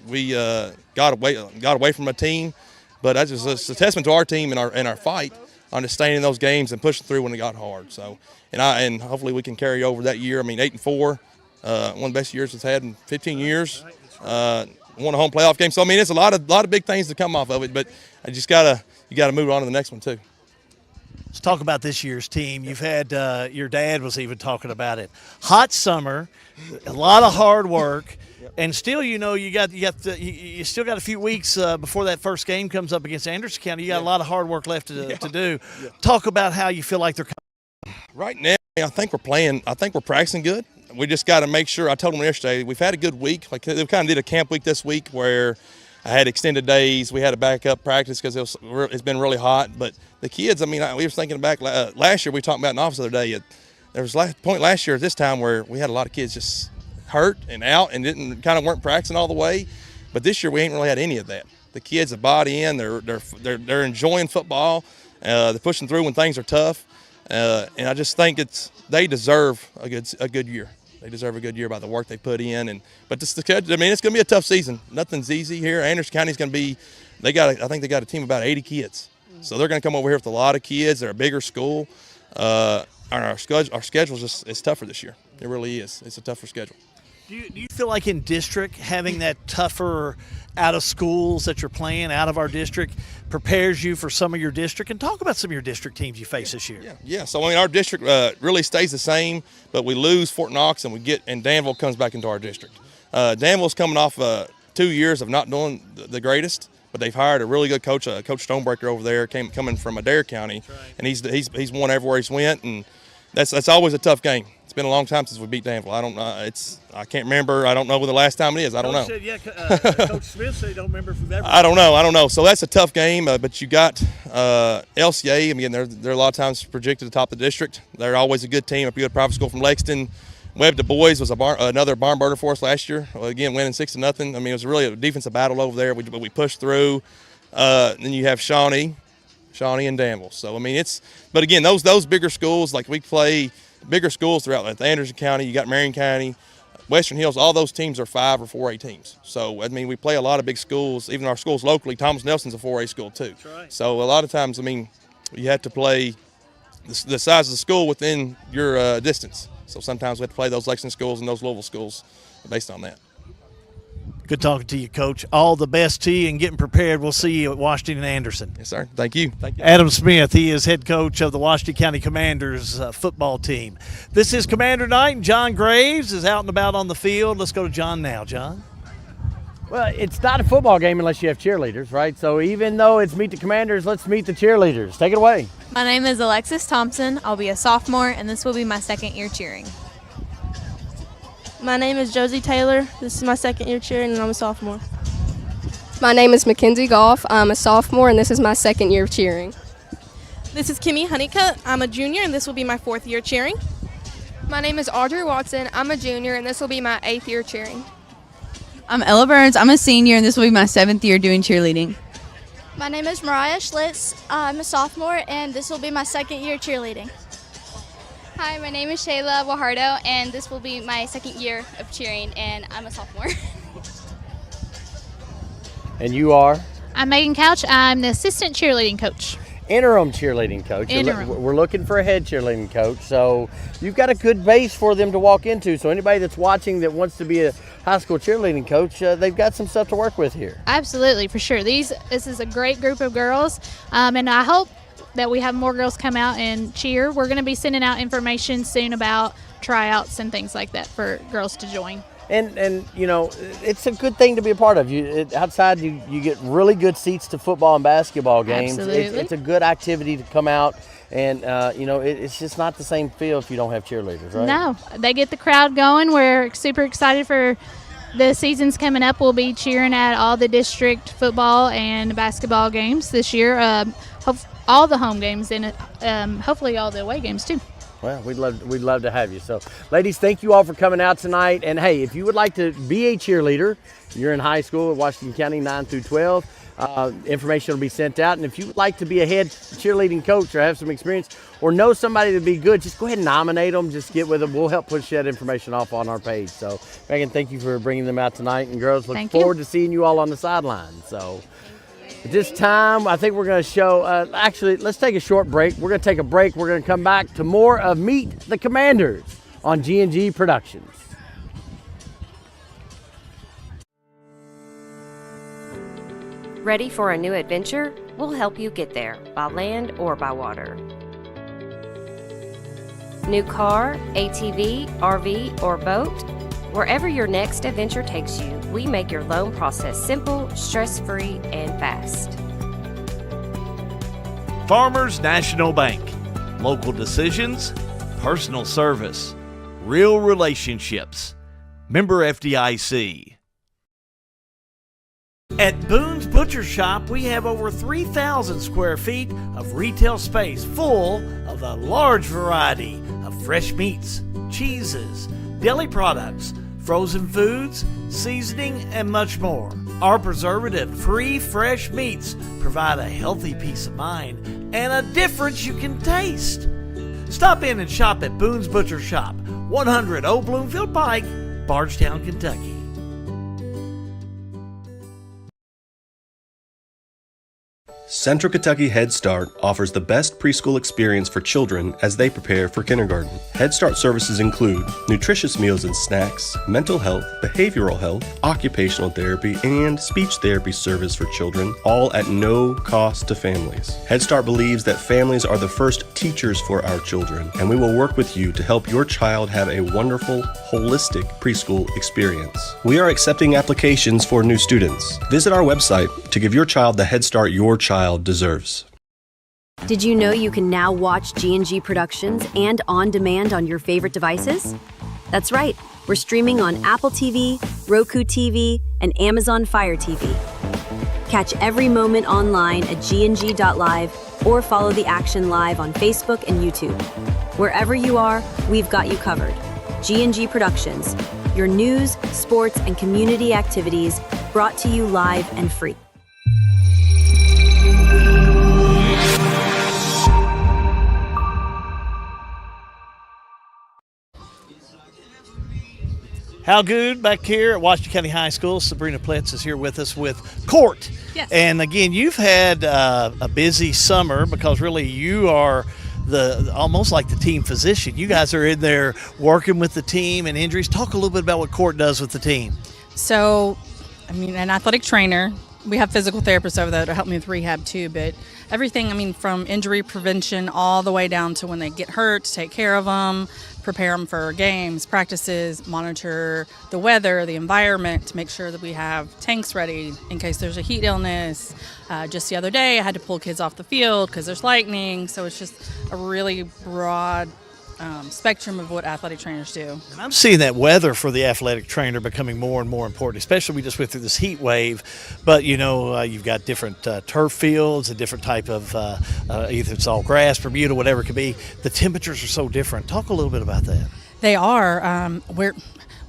we got away from a team, but it's a testament to our team and our fight on just staying in those games and pushing through when it got hard. So, and hopefully we can carry over that year. I mean, 8-4, one of the best years it's had in 15 years. Won a home playoff game. So I mean, it's a lot of big things to come off of it, but you gotta move on to the next one too. Let's talk about this year's team. You've had your dad was even talking about it. Hot summer, a lot of hard work, and still, you still got a few weeks before that first game comes up against Anderson County. You got a lot of hard work left to do. Yeah. Talk about how you feel like they're coming. Right now, I think we're practicing good. We just got to make sure. I told them yesterday we've had a good week. Like they kind of did a camp week this week where I had extended days. We had to back up practice because it's been really hot. But the kids, I mean, we were thinking back last year. We talked about in the office the other day. There was a point last year at this time where we had a lot of kids just hurt and out and weren't practicing all the way. But this year we ain't really had any of that. The kids have bought in. They're enjoying football. They're pushing through when things are tough. And I just think they deserve a good year. They deserve a good year by the work they put in, but it's going to be a tough season. Nothing's easy here. Anderson County's going to be. I think they got a team of about 80 kids, so they're going to come over here with a lot of kids. They're a bigger school. Our schedule is tougher this year. It really is. It's a tougher schedule. Do you feel like in district having that tougher out of schools that you're playing out of our district prepares you for some of your district? And talk about some of your district teams you face this year. Yeah. So I mean, our district really stays the same, but we lose Fort Knox and Danville comes back into our district. Danville's coming off 2 years of not doing the greatest, but they've hired a really good coach, Coach Stonebreaker over there, coming from Adair County, and he's won everywhere he's went, and that's always a tough game. It's been a long time since we beat Danville. I can't remember. I don't know when the last time it is. I don't know. Coach Smith said he don't remember from ever. I don't know. So that's a tough game. But you got LCA. Again, they're a lot of times projected to top the district. They're always a good team. A good private school from Lexington. Webb Du Bois was another barn burner for us last year. Again, winning 6-0. I mean, it was really a defensive battle over there. We pushed through. Then you have Shawnee and Danville. So I mean, but again, those bigger schools, like we play bigger schools throughout like Anderson County. You got Marion County, Western Hills. All those teams are 5 or 4A teams. So I mean, we play a lot of big schools. Even our schools locally, Thomas Nelson's a 4A school too. That's right. So a lot of times, I mean, you have to play the size of the school within your distance. So sometimes we have to play those Lexington schools and those Louisville schools based on that. Good talking to you, Coach. All the best to you and getting prepared. We'll see you at Washington and Anderson. Yes, sir. Thank you. Thank you. Adam Smith, he is head coach of the Washington County Commanders football team. This is Commander Night, and John Graves is out and about on the field. Let's go to John now. John? Well, it's not a football game unless you have cheerleaders, right? So even though it's Meet the Commanders, let's meet the cheerleaders. Take it away. My name is Alexis Thompson. I'll be a sophomore, and this will be my second year cheering. My name is Josie Taylor. This is my second year cheering, and I'm a sophomore. My name is Mackenzie Goff. I'm a sophomore, and this is my second year cheering. This is Kimmy Honeycutt. I'm a junior, and this will be my 4th year cheering. My name is Audrey Watson. I'm a junior, and this will be my 8th year cheering. I'm Ella Burns. I'm a senior, and this will be my 7th year doing cheerleading. My name is Mariah Schlitz. I'm a sophomore, and this will be my 2nd year cheerleading. Hi, my name is Shayla Wahardo, and this will be my 2nd year of cheering, and I'm a sophomore. And you are? I'm Megan Couch. I'm the assistant cheerleading coach. Interim cheerleading coach. Interim. We're looking for a head cheerleading coach, so you've got a good base for them to walk into. So anybody that's watching that wants to be a high school cheerleading coach, they've got some stuff to work with here. Absolutely, for sure. This is a great group of girls, and I hope that we have more girls come out and cheer. We're going to be sending out information soon about tryouts and things like that for girls to join. And you know, it's a good thing to be a part of. Outside, you get really good seats to football and basketball games. Absolutely. It's a good activity to come out, and you know, it's just not the same feel if you don't have cheerleaders, right? No, they get the crowd going. We're super excited for the seasons coming up. We'll be cheering at all the district football and basketball games this year. All the home games and hopefully all the away games too. Well, we'd love to have you. So, ladies, thank you all for coming out tonight. And hey, if you would like to be a cheerleader, you're in high school at Washington County 9 through 12. Information will be sent out. And if you would like to be a head cheerleading coach or have some experience or know somebody to be good, just go ahead and nominate them. Just get with them. We'll help push that information off on our page. So, Megan, thank you for bringing them out tonight. And girls, look forward to seeing you all on the sideline. So. At this time, I think we're going to show, actually, let's take a short break. We're going to take a break. We're going to come back to more of Meet the Commanders on G&G Productions. Ready for a new adventure? We'll help you get there, by land or by water. New car, ATV, RV, or boat? Wherever your next adventure takes you, we make your loan process simple, stress-free, and fast. Farmers National Bank. Local decisions, personal service, real relationships. Member FDIC. At Boone's Butcher Shop, we have over 3,000 square feet of retail space full of a large variety of fresh meats, cheeses, deli products, frozen foods, seasoning, and much more. Our preservative-free fresh meats provide a healthy peace of mind and a difference you can taste. Stop in and shop at Boone's Butcher Shop, 100 Old Bloomfield Pike, Bardstown, Kentucky. Central Kentucky Head Start offers the best preschool experience for children as they prepare for kindergarten. Head Start services include nutritious meals and snacks, mental health, behavioral health, occupational therapy, and speech therapy service for children, all at no cost to families. Head Start believes that families are the first teachers for our children, and we will work with you to help your child have a wonderful, holistic preschool experience. We are accepting applications for new students. Visit our website to give your child the Head Start your child deserves. Did you know you can now watch G&G Productions and on demand on your favorite devices? That's right, we're streaming on Apple TV, Roku TV, and Amazon Fire TV. Catch every moment online at gng.live or follow the action live on Facebook and YouTube. Wherever you are, we've got you covered. G&G Productions, your news, sports, and community activities brought to you live and free. How good back here at Washington County High School. Sabrina Plitz is here with us with Court. Yes. And again, you've had a busy summer because really you are almost like the team physician. You guys are in there working with the team and injuries. Talk a little bit about what Court does with the team. So, an athletic trainer. We have physical therapists over there to help me with rehab too, but everything, from injury prevention all the way down to when they get hurt, to take care of them, prepare them for games, practices, monitor the weather, the environment to make sure that we have tanks ready in case there's a heat illness. Just the other day, I had to pull kids off the field because there's lightning, so it's just a really broad spectrum of what athletic trainers do. And I'm seeing that weather for the athletic trainer becoming more and more important, especially we just went through this heat wave. But, you've got different turf fields, a different type of, either it's all grass, Bermuda, whatever it could be. The temperatures are so different. Talk a little bit about that. They are.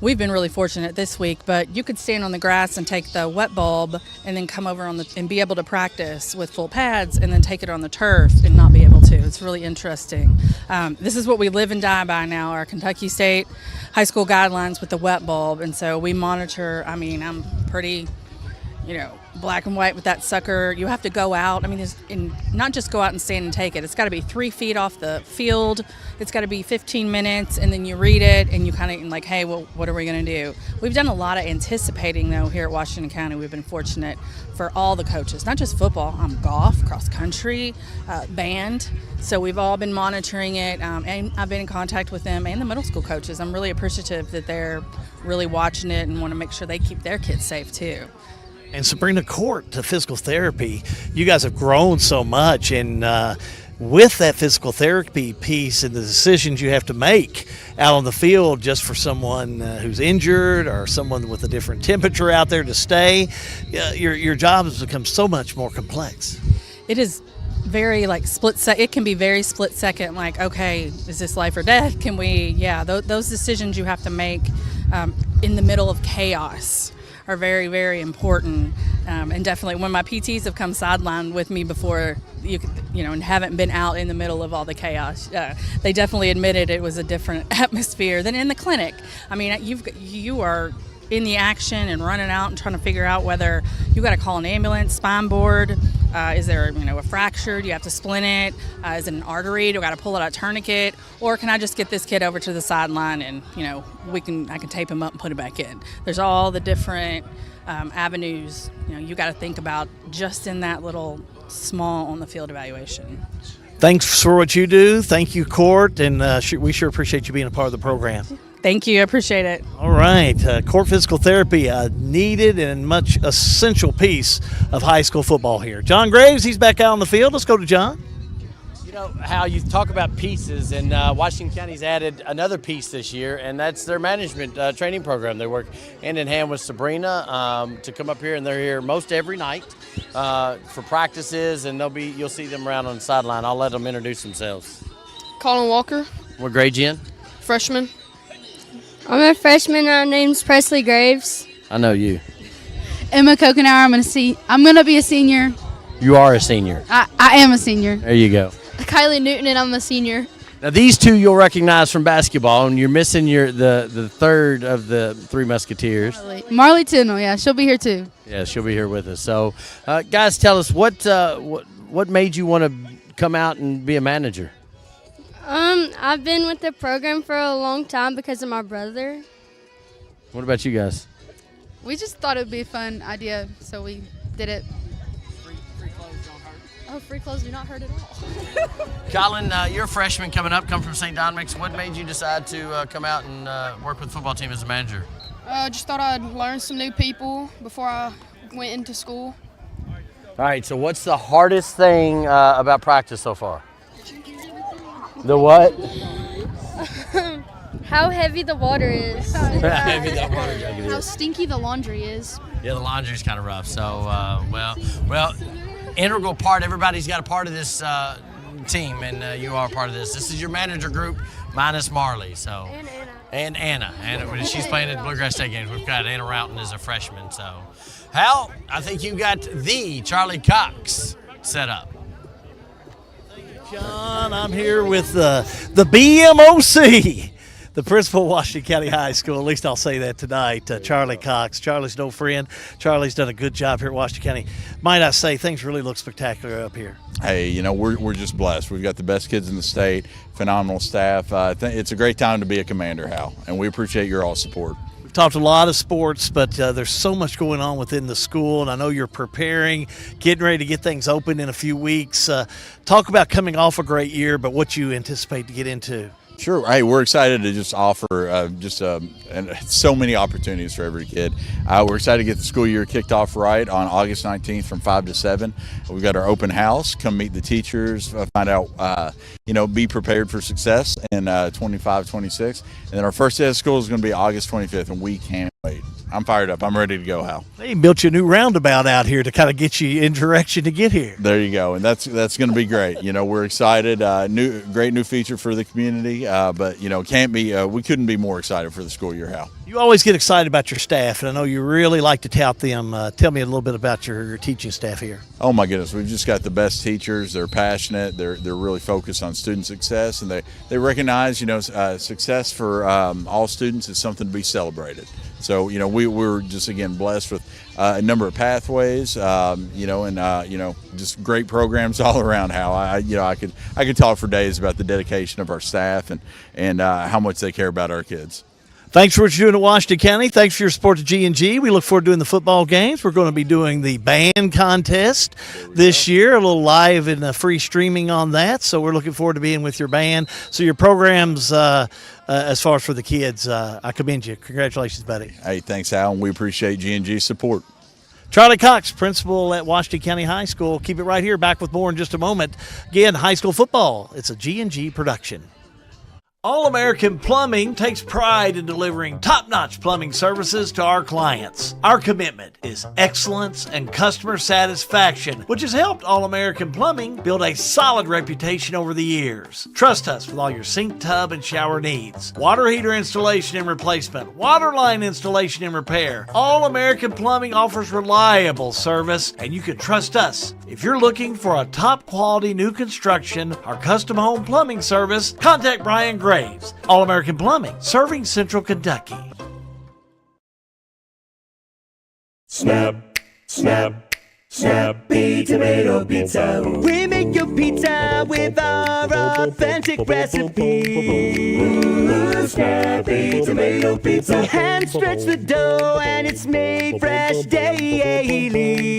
We've been really fortunate this week, but you could stand on the grass and take the wet bulb and then come over and be able to practice with full pads and then take it on the turf and not be able to. It's really interesting. This is what we live and die by now, our Kentucky State high school guidelines with the wet bulb. And so we monitor, I'm pretty, black and white with that sucker. You have to go out. Not just go out and stand and take it. It's got to be 3 feet off the field. It's got to be 15 minutes, and then you read it, and you kind of like, hey, well, what are we going to do? We've done a lot of anticipating, though, here at Washington County. We've been fortunate for all the coaches, not just football, golf, cross country, band. So we've all been monitoring it, and I've been in contact with them and the middle school coaches. I'm really appreciative that they're really watching it and want to make sure they keep their kids safe, too. And Sabrina, Court to physical therapy, you guys have grown so much, and with that physical therapy piece and the decisions you have to make out on the field just for someone who's injured or someone with a different temperature out there to stay, your job has become so much more complex. It is very it can be very split second, like, okay, is this life or death? Can we, those decisions you have to make in the middle of chaos are very, very important. And definitely when my PTs have come sidelined with me before, and haven't been out in the middle of all the chaos, they definitely admitted it was a different atmosphere than in the clinic. You are in the action and running out and trying to figure out whether you got to call an ambulance, spine board, is there a fracture, do you have to splint it, is it an artery, do I got to pull out a tourniquet, or can I just get this kid over to the sideline and I can tape him up and put it back in. There's all the different avenues you got to think about just in that little small on the field evaluation. Thanks for what you do. Thank you, Court, and we sure appreciate you being a part of the program. Thank you. I appreciate it. All right. Court physical therapy, a needed and much essential piece of high school football here. John Graves, he's back out on the field. Let's go to John. How you talk about pieces, and Washington County's added another piece this year, and that's their management training program. They work hand in hand with Sabrina to come up here, and they're here most every night for practices, and you'll see them around on the sideline. I'll let them introduce themselves. Colin Walker. What grade you in? Freshman. I'm a freshman. My name's Presley Graves. I know you. Emma Kokenauer. I'm gonna be a senior. You are a senior. I am a senior. There you go. Kylie Newton, and I'm a senior. Now these two you'll recognize from basketball, and you're missing the third of the Three Musketeers. Marley Tindall, yeah, she'll be here too. Yeah, she'll be here with us. So, guys, tell us what made you want to come out and be a manager? I've been with the program for a long time because of my brother. What about you guys? We just thought it would be a fun idea, so we did it. Free clothes don't hurt. Oh, free clothes do not hurt at all. Colin, you're a freshman coming up, come from St. Dominic's. What made you decide to come out and work with the football team as a manager? Just thought I'd learn some new people before I went into school. All right, so what's the hardest thing about practice so far? The what? How heavy the water is. How heavy that water jug is. How stinky the laundry is. Yeah, the laundry's kind of rough. So, well, integral part. Everybody's got a part of this team, and you are part of this. This is your manager group minus Marley. So, And Anna. She's playing at Bluegrass State games. We've got Anna Roughton as a freshman. So, Hal, I think you got the Charlie Cox set up. John, I'm here with the BMOC, the principal of Washington County High School. At least I'll say that tonight. Charlie Cox. Charlie's no friend. Charlie's done a good job here at Washington County. Might I say, things really look spectacular up here. Hey, you know, we're just blessed. We've got the best kids in the state, phenomenal staff. It's a great time to be a Commander, Hal, and we appreciate your all support. We've talked a lot of sports, but there's so much going on within the school, and I know you're preparing, getting ready to get things open in a few weeks. Talk about coming off a great year, but what you anticipate to get into. Sure. Hey, we're excited to just offer and so many opportunities for every kid. We're excited to get the school year kicked off right on August 19th from 5 to 7. We've got our open house. Come meet the teachers, find out, be prepared for success in 25-26. And then our first day of school is going to be August 25th, and we can't wait. I'm fired up. I'm ready to go, Hal. They built you a new roundabout out here to kind of get you in direction to get here. There you go, and that's going to be great. You know, we're excited. Great new feature for the community, but we couldn't be more excited for the school year, Hal. You always get excited about your staff, and I know you really like to tout them. Tell me a little bit about your teaching staff here. Oh my goodness, we've just got the best teachers. They're passionate. They're really focused on student success, and they recognize success for all students is something to be celebrated. So we're just again blessed with a number of pathways, just great programs all around. Hal, I could talk for days about the dedication of our staff and how much they care about our kids. Thanks for what you're doing at Washington County. Thanks for your support to G&G. We look forward to doing the football games. We're going to be doing the band contest this year, a little live and free streaming on that. So we're looking forward to being with your band. So your programs, as far as for the kids, I commend you. Congratulations, buddy. Hey, thanks, Al, and we appreciate G&G's support. Charlie Cox, principal at Washington County High School. Keep it right here. Back with more in just a moment. Again, high school football. It's a G&G production. All-American Plumbing takes pride in delivering top-notch plumbing services to our clients. Our commitment is excellence and customer satisfaction, which has helped All-American Plumbing build a solid reputation over the years. Trust us with all your sink, tub, and shower needs. Water heater installation and replacement, water line installation and repair. All-American Plumbing offers reliable service, and you can trust us. If you're looking for a top-quality new construction or custom home plumbing service, contact Brian Graves. All-American Plumbing, serving Central Kentucky. Snap, snap, Snappy Tomato Pizza. We make your pizza with our authentic recipe. Snappy Tomato Pizza. Hand stretch the dough and it's made fresh daily.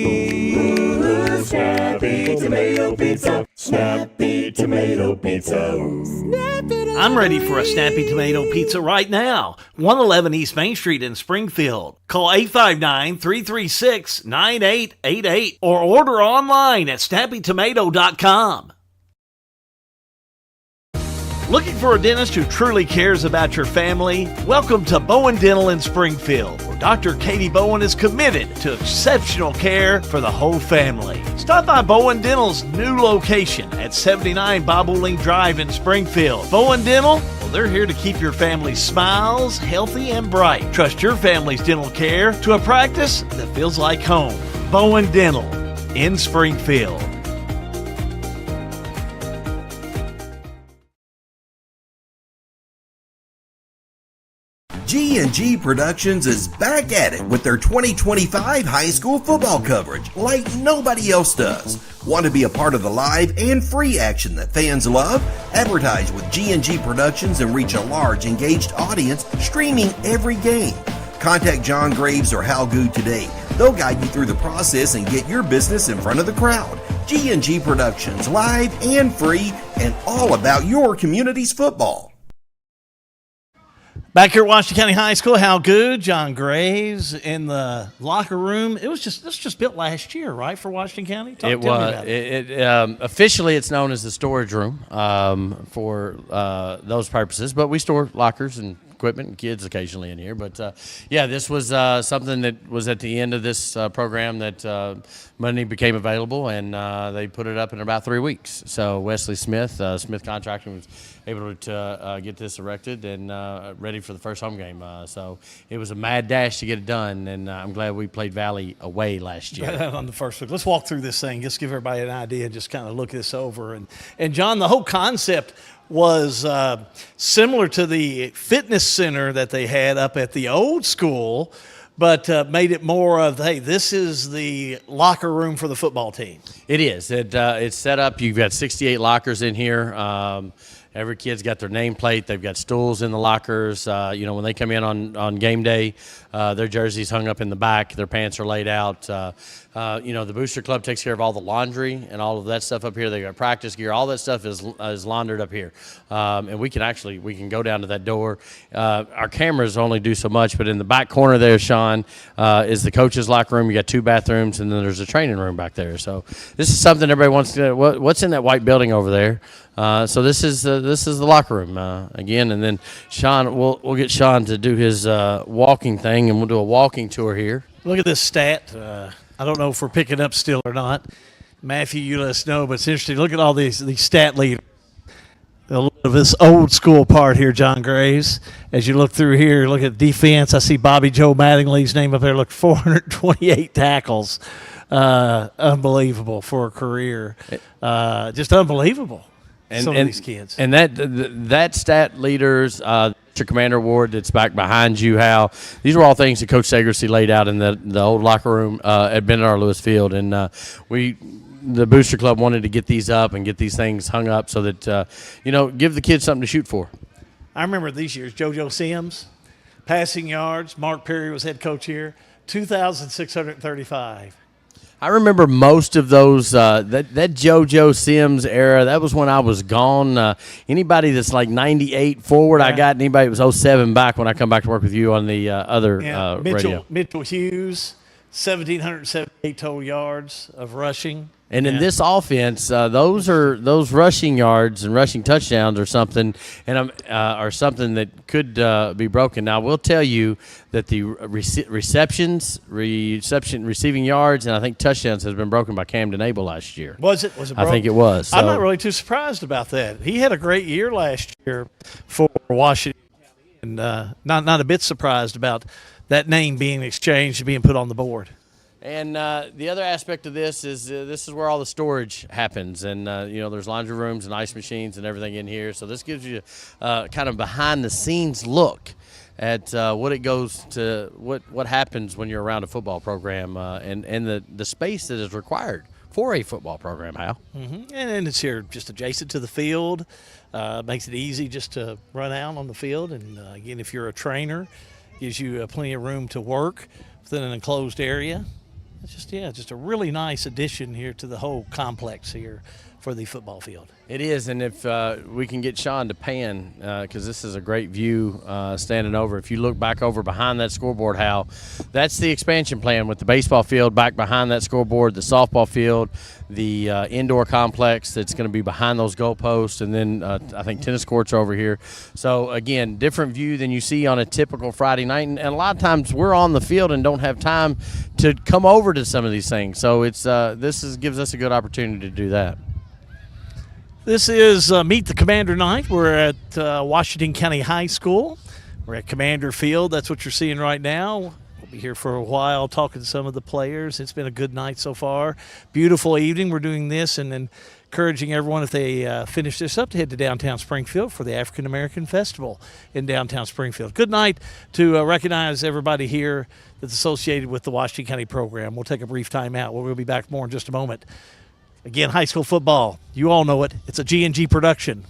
Snappy Tomato Pizza. Snappy Tomato Pizza. I'm ready for a Snappy Tomato Pizza right now. 111 East Main Street in Springfield. Call 859-336-9888 or order online at snappytomato.com. Looking for a dentist who truly cares about your family? Welcome to Bowen Dental in Springfield, where Dr. Katie Bowen is committed to exceptional care for the whole family. Stop by Bowen Dental's new location at 79 Bobolink Drive in Springfield. Bowen Dental, well, they're here to keep your family's smiles healthy and bright. Trust your family's dental care to a practice that feels like home. Bowen Dental in Springfield. G&G Productions is back at it with their 2025 high school football coverage like nobody else does. Want to be a part of the live and free action that fans love? Advertise with G&G Productions and reach a large, engaged audience streaming every game. Contact John Graves or Hal Good today. They'll guide you through the process and get your business in front of the crowd. G&G Productions, live and free, and all about your community's football. Back here at Washington County High School, Hal Good, John Graves in the locker room. This was just built last year, right, for Washington County? Tell me about it. Officially, it's known as the storage room for those purposes, but we store lockers and equipment and kids occasionally in here. But, yeah, this was something that was at the end of this program that money became available, and they put it up in about 3 weeks. So Wesley Smith, Smith Contracting, was able to get this erected and ready for the first home game. So it was a mad dash to get it done, and I'm glad we played Valley away last year. On the first week. Let's walk through this thing. Just give everybody an idea and just kind of look this over. And John, the whole concept was similar to the fitness center that they had up at the old school, but made it more of, hey, this is the locker room for the football team. It is. It's set up. You've got 68 lockers in here. Every kid's got their nameplate. They've got stools in the lockers. When they come in on game day, their jerseys hung up in the back. Their pants are laid out. The Booster Club takes care of all the laundry and all of that stuff up here. They got practice gear. All that stuff is laundered up here. And we can go down to that door. Our cameras only do so much, but in the back corner there, Sean, is the coach's locker room. You got 2 bathrooms, and then there's a training room back there. So this is something everybody wants to. What's in that white building over there? So this is the locker room again, and then Sean, we'll get Sean to do his walking thing, and we'll do a walking tour here. Look at this stat. I don't know if we're picking up still or not. Matthew, you let us know, but it's interesting. Look at all these stat leaders. A little of this old school part here, John Graves. As you look through here, look at defense. I see Bobby Joe Mattingly's name up there. Look, 428 tackles. Unbelievable for a career. Just unbelievable. Some of these kids. And that stat leaders, your Commander Award that's back behind you, Hal, these were all things that Coach Segerson laid out in the old locker room at Bennett Lewis Field. And the Booster Club wanted to get these up and get these things hung up so that, give the kids something to shoot for. I remember these years, JoJo Sims, passing yards. Mark Perry was head coach here, 2,635. I remember most of those, that JoJo Sims era, that was when I was gone. Anybody that's like 98 forward, I got. Anybody that was 07 back when I come back to work with you on the other radio. Mitchell Hughes, 1,778 total yards of rushing. And in this offense, those rushing yards and rushing touchdowns are something, and are something that could be broken. Now, I will tell you that the receiving yards, and I think touchdowns has been broken by Camden Abel last year. Was it broken? I think it was. So. I'm not really too surprised about that. He had a great year last year for Washington, and not a bit surprised about that name being exchanged and being put on the board. And the other aspect of this is where all the storage happens, and there's laundry rooms and ice machines and everything in here. So this gives you kind of behind the scenes look at what happens when you're around a football program and the space that is required for a football program. Hal. Mm-hmm. And it's here just adjacent to the field, makes it easy just to run out on the field. And again, if you're a trainer, gives you plenty of room to work within an enclosed area. It's just a really nice addition here to the whole complex here for the football field. It is, and if we can get Sean to pan, because this is a great view standing over. If you look back over behind that scoreboard, Hal, that's the expansion plan with the baseball field back behind that scoreboard, the softball field, the indoor complex that's going to be behind those goalposts, and then I think tennis courts are over here. So, again, different view than you see on a typical Friday night, and a lot of times we're on the field and don't have time to come over to some of these things. So gives us a good opportunity to do that. This is Meet the Commander night. We're at Washington County High School. We're at Commander Field. That's what you're seeing right now. We'll be here for a while talking to some of the players. It's been a good night so far. Beautiful evening. We're doing this and then encouraging everyone, if they finish this up, to head to downtown Springfield for the African American Festival in downtown Springfield. Good night to recognize everybody here that's associated with the Washington County program. We'll take a brief time out. We'll be back more in just a moment. Again, high school football, you all know it. It's a G&G production.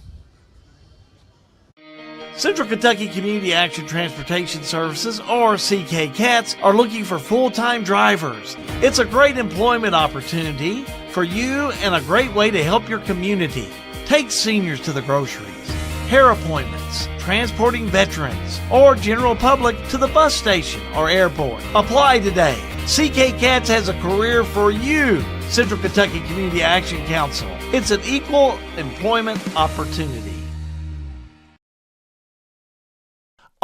Central Kentucky Community Action Transportation Services, or CK CATS, are looking for full-time drivers. It's a great employment opportunity for you and a great way to help your community. Take seniors to the groceries, hair appointments, transporting veterans, or general public to the bus station or airport. Apply today. CK CATS has a career for you. Central Kentucky Community Action Council. It's an equal employment opportunity.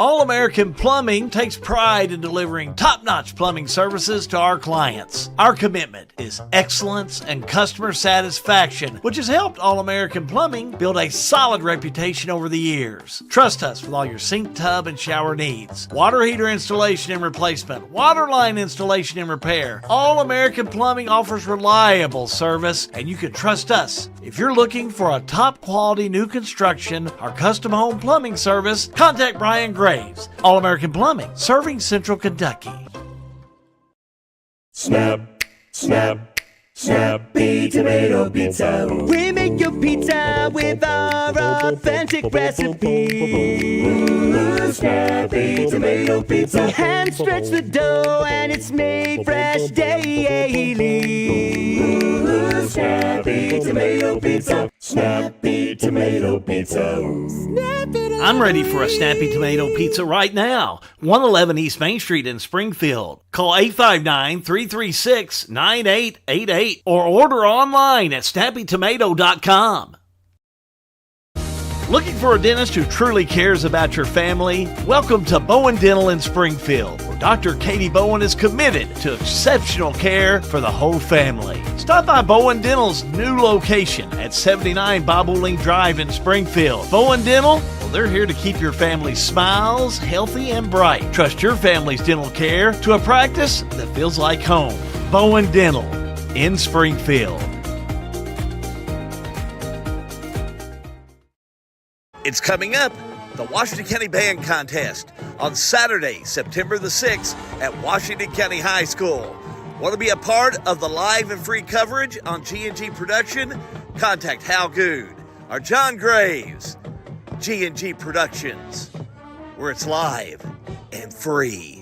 All-American Plumbing takes pride in delivering top-notch plumbing services to our clients. Our commitment is excellence and customer satisfaction, which has helped All-American Plumbing build a solid reputation over the years. Trust us with all your sink, tub, and shower needs. Water heater installation and replacement, water line installation and repair. All-American Plumbing offers reliable service, and you can trust us. If you're looking for a top-quality new construction or custom home plumbing service, contact Brian Graves. All-American Plumbing, serving Central Kentucky. Snap, snap, Snappy Tomato Pizza. We make your pizza with our authentic recipe. Snappy Tomato Pizza. Hand stretch the dough and it's made fresh daily. Snappy Tomato Pizza. Snappy Tomato Pizza. I'm ready for a Snappy Tomato Pizza right now. 111 East Main Street in Springfield. Call 859-336-9888 or order online at snappytomato.com. Looking for a dentist who truly cares about your family? Welcome to Bowen Dental in Springfield, where Dr. Katie Bowen is committed to exceptional care for the whole family. Stop by Bowen Dental's new location at 79 Bobolink Drive in Springfield. Bowen Dental, well, they're here to keep your family's smiles healthy and bright. Trust your family's dental care to a practice that feels like home. Bowen Dental in Springfield. It's coming up, the Washington County Band Contest on Saturday, September the 6th at Washington County High School. Want to be a part of the live and free coverage on G&G Production? Contact Hal Good or John Graves. G&G Productions, where it's live and free.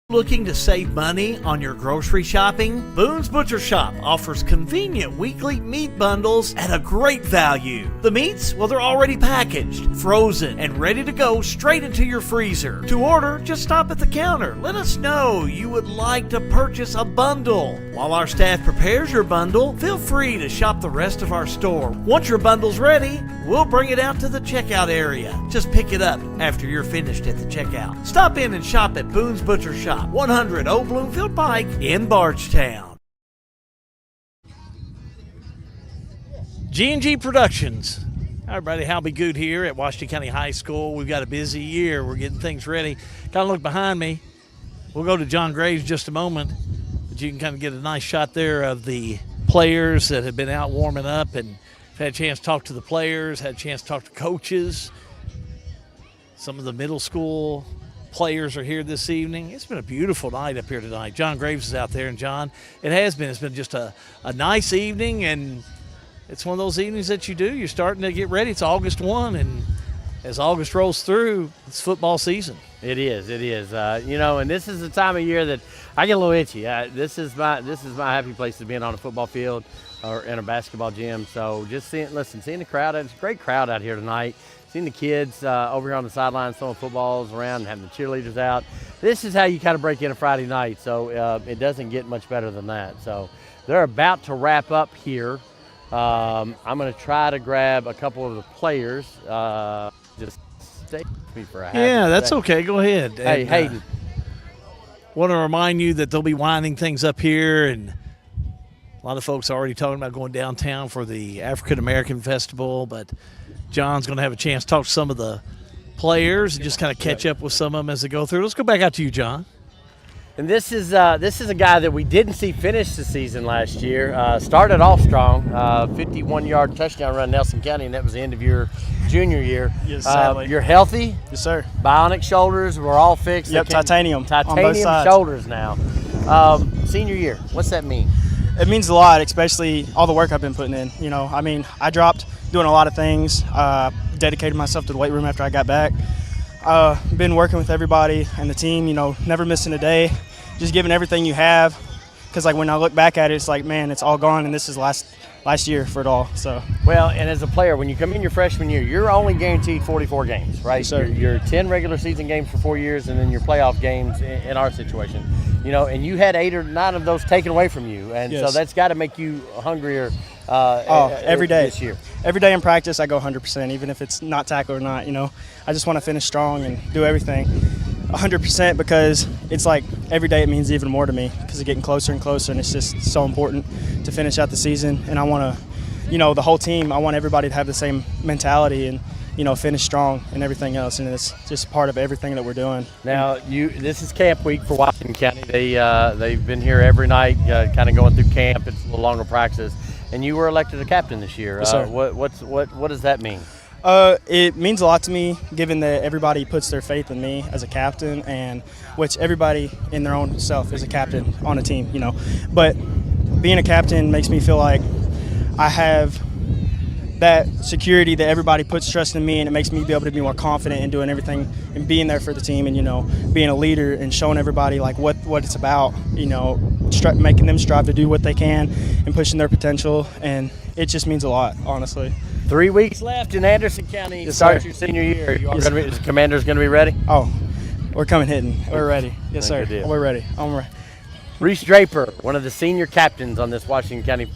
Looking to save money on your grocery shopping? Boone's Butcher Shop offers convenient weekly meat bundles at a great value. The meats, well, they're already packaged, frozen, and ready to go straight into your freezer. To order, just stop at the counter. Let us know you would like to purchase a bundle. While our staff prepares your bundle, feel free to shop the rest of our store. Once your bundle's ready, we'll bring it out to the checkout area. Just pick it up after you're finished at the checkout. Stop in and shop at Boone's Butcher Shop, 100 Old Bloomfield Pike in Bardstown. G&G Productions. Hi everybody, Hal Good here at Washington County High School. We've got a busy year. We're getting things ready. Kind of look behind me. We'll go to John Graves in just a moment, but you can kind of get a nice shot there of the players that have been out warming up, and had a chance to talk to the players, had a chance to talk to coaches. Some of the middle school players are here this evening. It's been a beautiful night up here tonight. John Graves is out there, and John, it's been just a nice evening, and it's one of those evenings that you do. You're starting to get ready. It's August 1, and as August rolls through, it's football season. It is. And this is the time of year that I get a little itchy. This is my happy place to be on a football field or in a basketball gym. So just seeing the crowd. It's a great crowd out here tonight. Seeing the kids over here on the sidelines throwing footballs around and having the cheerleaders out. This is how you kind of break in a Friday night. So it doesn't get much better than that. So they're about to wrap up here. I'm going to try to grab a couple of the players. Just stay with me for a half. Yeah, that's okay. Go ahead. Hey, Hayden. Want to remind you that they'll be winding things up here, and a lot of folks are already talking about going downtown for the African American Festival, but John's going to have a chance to talk to some of the players and just kind of catch up with some of them as they go through. Let's go back out to you, John. And this is a guy that we didn't see finish the season last year. Started off strong, 51-yard touchdown run Nelson County, and that was the end of your junior year. Yes, sadly. You're healthy? Yes, sir. Bionic shoulders were all fixed. Yep, titanium on both sides. Shoulders now. Senior year, what's that mean? It means a lot, especially all the work I've been putting in. I dropped doing a lot of things, dedicated myself to the weight room after I got back. Been working with everybody and the team, never missing a day, just giving everything you have. Because when I look back at it, it's like, man, it's all gone, and this is last year for it all. So. Well, and as a player, when you come in your freshman year, you're only guaranteed 44 games, right? Yes, sir. You're 10 regular season games for 4 years, and then your playoff games in our situation. And you had 8 or 9 of those taken away from you, and yes. so that's got to make you hungrier Every day. This year. Every day in practice, I go 100%, even if it's not tackle or not. I just want to finish strong and do everything 100% because it's like every day it means even more to me because it's getting closer and closer, and it's just so important to finish out the season. And I want to, the whole team, I want everybody to have the same mentality and, finish strong and everything else. And it's just part of everything that we're doing. Now, this is camp week for Washington County. They've been here every night, kind of going through camp. It's a little longer practice. And you were elected a captain this year. Yes, sir. What does that mean? It means a lot to me, given that everybody puts their faith in me as a captain, and which everybody in their own self is a captain on a team, But being a captain makes me feel like I have that security that everybody puts trust in me, and it makes me be able to be more confident in doing everything and being there for the team, and being a leader and showing everybody like what it's about, making them strive to do what they can and pushing their potential, and it just means a lot, honestly. 3 weeks left in Anderson County. Yes, Start sir. your senior year. Yes, sir. Is the Commanders going to be ready? Oh, we're coming hitting. We're ready. Yes, sir. Good deal. We're ready. I'm ready. Reese Draper, one of the senior captains on this Washington County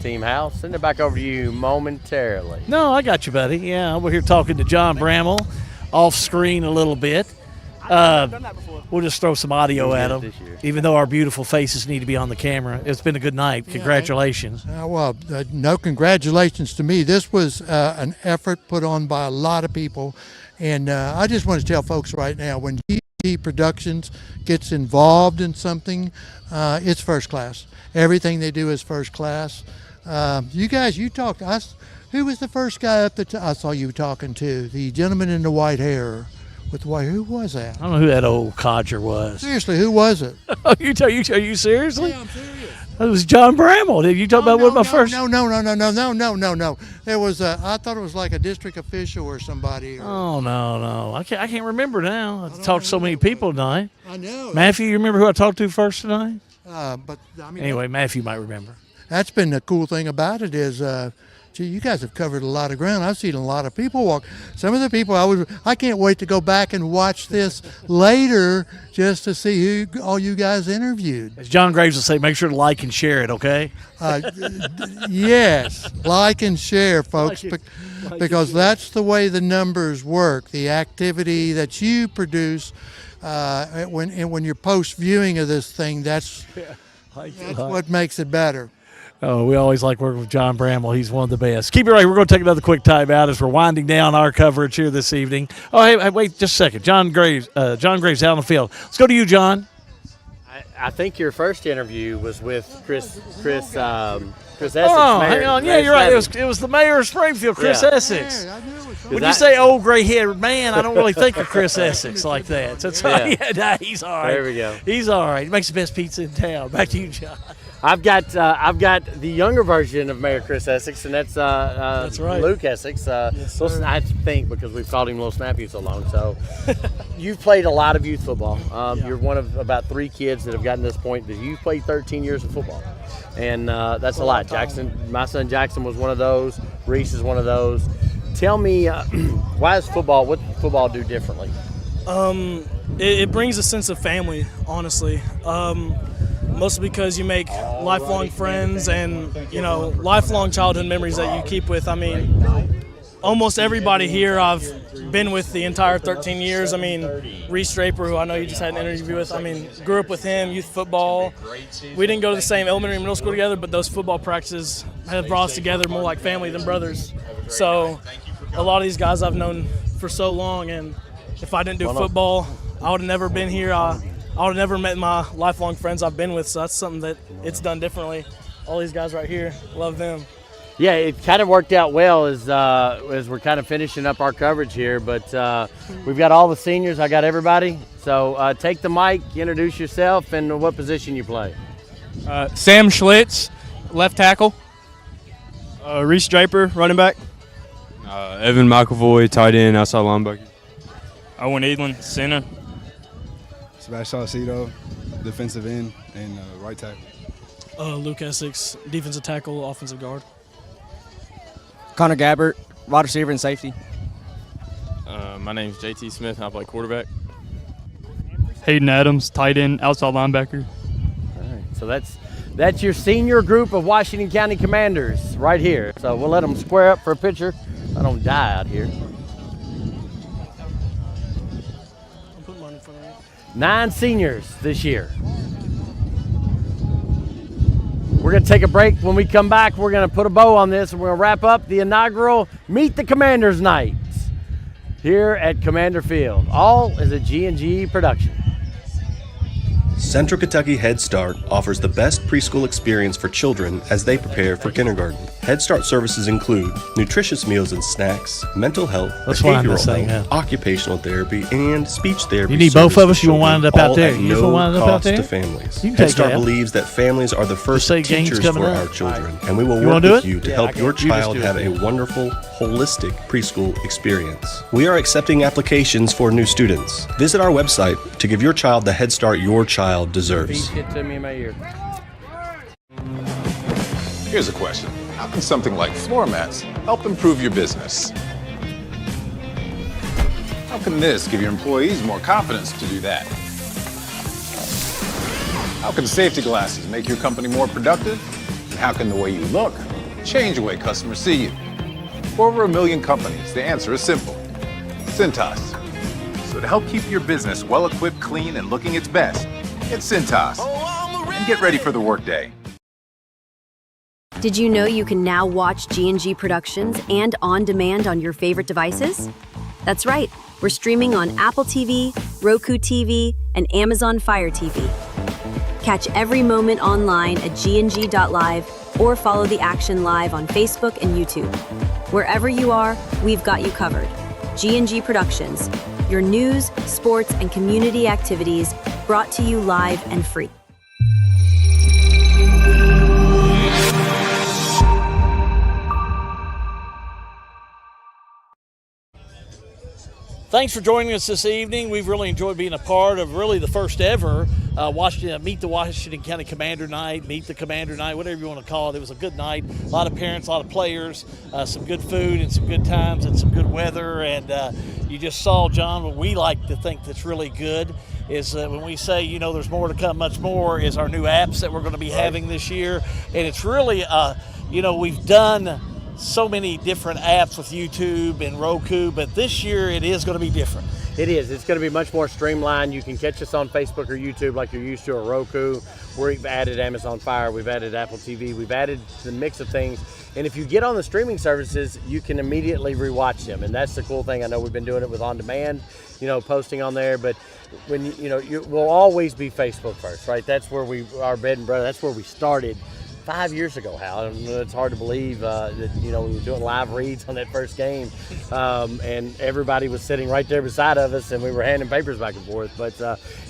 team. Hal, send it back over to you momentarily. No, I got you, buddy. Yeah, we're here talking to John Bramall, off screen a little bit. We'll just throw some audio at him, even though our beautiful faces need to be on the camera. It's been a good night. Congratulations. No congratulations to me. This was an effort put on by a lot of people, and I just want to tell folks right now, when GG Productions gets involved in something, it's first class. Everything they do is first class. You guys, you talked to us. Who was the first guy up that I saw you talking to? The gentleman in the white hair. With the white, who was that? I don't know who that old codger was. Seriously, who was it? Are you seriously? Yeah, I'm serious. It was John Bramall. Did you talk about one of my first? No. There was I thought it was like a district official or somebody. Oh no. I can't remember now. I talked to so many people tonight. I know. Matthew, you remember who I talked to first tonight? But I mean, anyway, Matthew might remember. That's been the cool thing about it is, you guys have covered a lot of ground. I've seen a lot of people walk. Some of the people I can't wait to go back and watch this later just to see who all you guys interviewed. As John Graves will say, make sure to like and share it, okay? Yes, like and share, folks, because that's the way the numbers work. The activity that you produce when you're post-viewing of this thing, that's what makes it better. Oh, we always like working with John Bramall. He's one of the best. Keep it right. We're going to take another quick time out as we're winding down our coverage here this evening. Oh, hey, wait just a second. John Graves out on the field. Let's go to you, John. I think your first interview was with Chris Essex. Oh, hang on. Yeah, you're right. It was the mayor of Springfield, Chris Essex. When you say old gray-haired man, I don't really think of Chris Essex like that. So he's all right. There we go. He's all right. He makes the best pizza in town. Back to you, John. I've got the younger version of Mayor Chris Essex, and that's right. Luke Essex. Yes, I think because we've called him Little Snappy so long. So you've played a lot of youth football. You're one of about 3 kids that have gotten to this point that you've played 13 years of football, and that's a lot. Jackson, my son Jackson was one of those. Reese is one of those. Tell me, why is football? What does football do differently? It brings a sense of family, honestly. Mostly because you make lifelong friends and, lifelong childhood memories that you keep with. I mean, almost everybody here I've been with the entire 13 years. I mean, Reese Draper, who I know you just had an interview with, grew up with him, youth football. We didn't go to the same elementary and middle school together, but those football practices have brought us together more like family than brothers. So a lot of these guys I've known for so long, and if I didn't do football, I would have never been here. I would have never met my lifelong friends I've been with, so that's something that it's done differently. All these guys right here, love them. Yeah, it kind of worked out well as we're kind of finishing up our coverage here, but we've got all the seniors. I got everybody. So take the mic, introduce yourself, and what position you play. Sam Schlitz, left tackle. Reese Draper, running back. Evan McAvoy, tight end, outside linebacker. Owen Edlin, center. Sebastian Salcedo, defensive end, and right tackle. Luke Essex, defensive tackle, offensive guard. Connor Gabbert, wide receiver and safety. My name's JT Smith, and I play quarterback. Hayden Adams, tight end, outside linebacker. All right, so That's your senior group of Washington County Commanders right here. So we'll let them square up for a picture. I don't die out here. 9 seniors this year. We're going to take a break. When we come back, we're going to put a bow on this and we're going to wrap up the inaugural Meet the Commanders Nights here at Commander Field. All is a G&G production. Central Kentucky Head Start offers the best preschool experience for children as they prepare for kindergarten. Head Start services include nutritious meals and snacks, mental health, behavioral health, occupational therapy, and speech therapy. You need both of us. You want to wind up out there? You want to wind up out there? To families. You can Head take Start that. believes that families are the first teachers for our children, and we will You work wanna do with it? you to Yeah, help your You just child do it. have a wonderful, holistic preschool experience. We are accepting applications for new students. Visit our website to give your child the Head Start your child deserves. Shit to me in my ear. Here's a question. How can something like floor mats help improve your business? How can this give your employees more confidence to do that? How can safety glasses make your company more productive? And how can the way you look change the way customers see you? For over 1 million companies, the answer is simple. Cintas. So to help keep your business well-equipped, clean, and looking its best, get Cintas. And get ready for the workday. Did you know you can now watch G&G Productions and on demand on your favorite devices? That's right, we're streaming on Apple TV, Roku TV, and Amazon Fire TV. Catch every moment online at gng.live or follow the action live on Facebook and YouTube. Wherever you are, we've got you covered. G&G Productions, your news, sports, and community activities brought to you live and free. Thanks for joining us this evening. We've really enjoyed being a part of really the first ever Meet the Washington County Commander Night, Meet the Commander Night, whatever you want to call it. It was a good night. A lot of parents, a lot of players, some good food and some good times and some good weather. And you just saw, John, what we like to think that's really good is when we say, you know, there's more to come, much more, is our new apps that we're going to be having this year. And it's really, you know, we've done so many different apps with YouTube and Roku, but this year it is going to be different. It is. It's going to be much more streamlined. You can catch us on Facebook or YouTube like you're used to, or Roku. We've added Amazon Fire. We've added Apple TV. We've added the mix of things. And if you get on the streaming services, you can immediately rewatch them. And that's the cool thing. I know we've been doing it with On Demand, you know, posting on there. But when we'll always be Facebook first, right? That's where our bread and butter. That's where we started 5 years ago, Hal. It's hard to believe that, you know, we were doing live reads on that first game, and everybody was sitting right there beside of us, and we were handing papers back and forth. But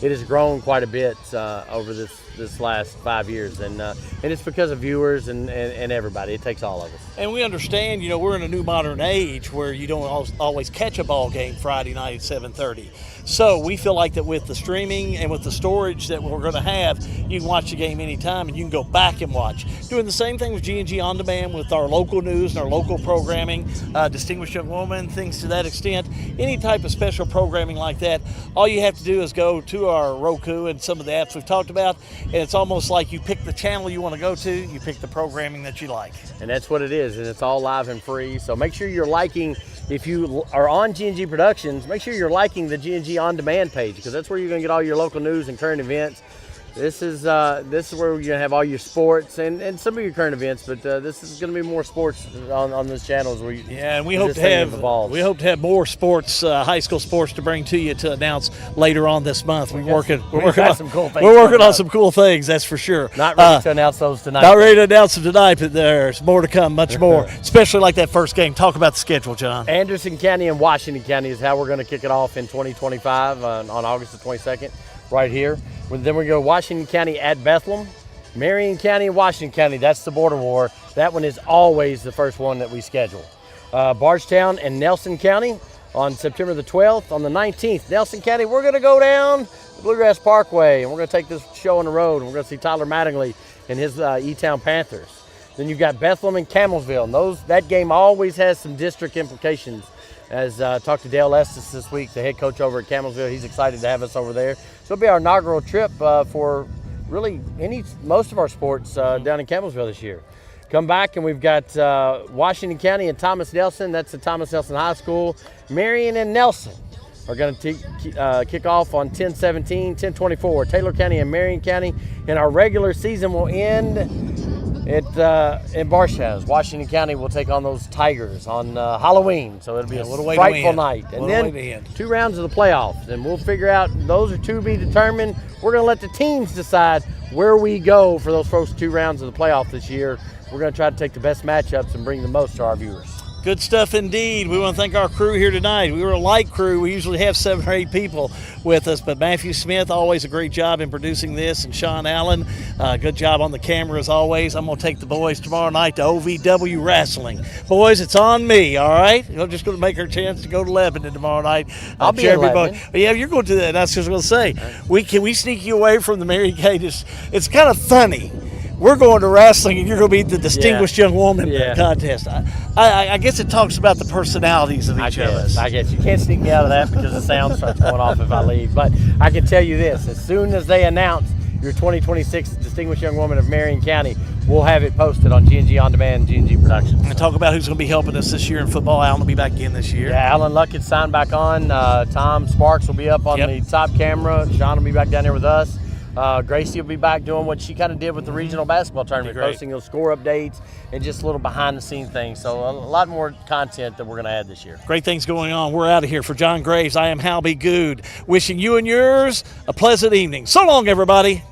it has grown quite a bit over this last 5 years, and it's because of viewers and everybody. It takes all of us. And we understand, you know, we're in a new modern age where you don't always catch a ball game Friday night at 7:30. So we feel like that with the streaming and with the storage that we're going to have, you can watch the game anytime and you can go back and watch. Doing the same thing with G&G On Demand with our local news and our local programming, Distinguished Young Woman, things to that extent. Any type of special programming like that, all you have to do is go to our Roku and some of the apps we've talked about, and it's almost like you pick the channel you want to go to, you pick the programming that you like. And that's what it is, and it's all live and free. So make sure you're liking, if you are on G&G Productions, make sure you're liking the G&G On Demand page, because that's where you're going to get all your local news and current events. This is where you're going to have all your sports and some of your current events, but this is going to be more sports on this channel. And we hope to have more sports, high school sports, to bring to you to announce later on this month. We're working on some cool things. That's for sure. Not ready to announce those tonight. Not ready to announce them tonight, but there's more to come, much more, especially like that first game. Talk about the schedule, John. Anderson County and Washington County is how we're going to kick it off in 2025 on August the 22nd, right here. Then we go Washington County at Bethlehem, Marion County and Washington County. That's the border war. That one is always the first one that we schedule. Bardstown and Nelson County on September the 12th. On the 19th, Nelson County, we're going to go down the Bluegrass Parkway, and we're going to take this show on the road, and we're going to see Tyler Mattingly and his E-Town Panthers. Then you've got Bethlehem and Camelsville, and that game always has some district implications. As I talked to Dale Estes this week, the head coach over at Camelsville, he's excited to have us over there. So it'll be our inaugural trip for really most of our sports down in Campbellsville this year. Come back and we've got Washington County and Thomas Nelson. That's the Thomas Nelson High School. Marion and Nelson are going to kick off on 10-17, 10-24. Taylor County and Marion County. And our regular season will end in Barshaz. Washington County will take on those Tigers on Halloween. So it'll be a frightful night. And then 2 rounds of the playoffs. And we'll figure out, those are to be determined. We're going to let the teams decide where we go for those first 2 rounds of the playoff this year. We're going to try to take the best matchups and bring the most to our viewers. Good stuff indeed. We want to thank our crew here tonight. We were a light crew. We usually have 7 or 8 people with us, but Matthew Smith, always a great job in producing this, and Sean Allen, good job on the camera as always. I'm going to take the boys tomorrow night to OVW Wrestling. Boys, it's on me, all right? I'm just going to make our chance to go to Lebanon tomorrow night. I'll be in Lebanon. Yeah, you're going to do that. That's what I was going to say. Can we sneak you away from the Mary Kay? It's kind of funny. We're going to wrestling, and you're going to be the distinguished young woman contest. I guess it talks about the personalities of each of us. I guess you can't sneak me out of that because the sound starts going off if I leave. But I can tell you this: as soon as they announce your 2026 Distinguished Young Woman of Marion County, we'll have it posted on G&G On Demand, G&G Productions. And talk about who's going to be helping us this year in football. Alan will be back in this year. Yeah, Alan Luckett signed back on. Tom Sparks will be up on the top camera. Sean will be back down there with us. Gracie will be back doing what she kind of did with the regional basketball tournament, posting those score updates and just little behind-the-scenes things. So a lot more content that we're going to add this year. Great things going on. We're out of here. For John Graves, I am Hal B. Good, wishing you and yours a pleasant evening. So long, everybody.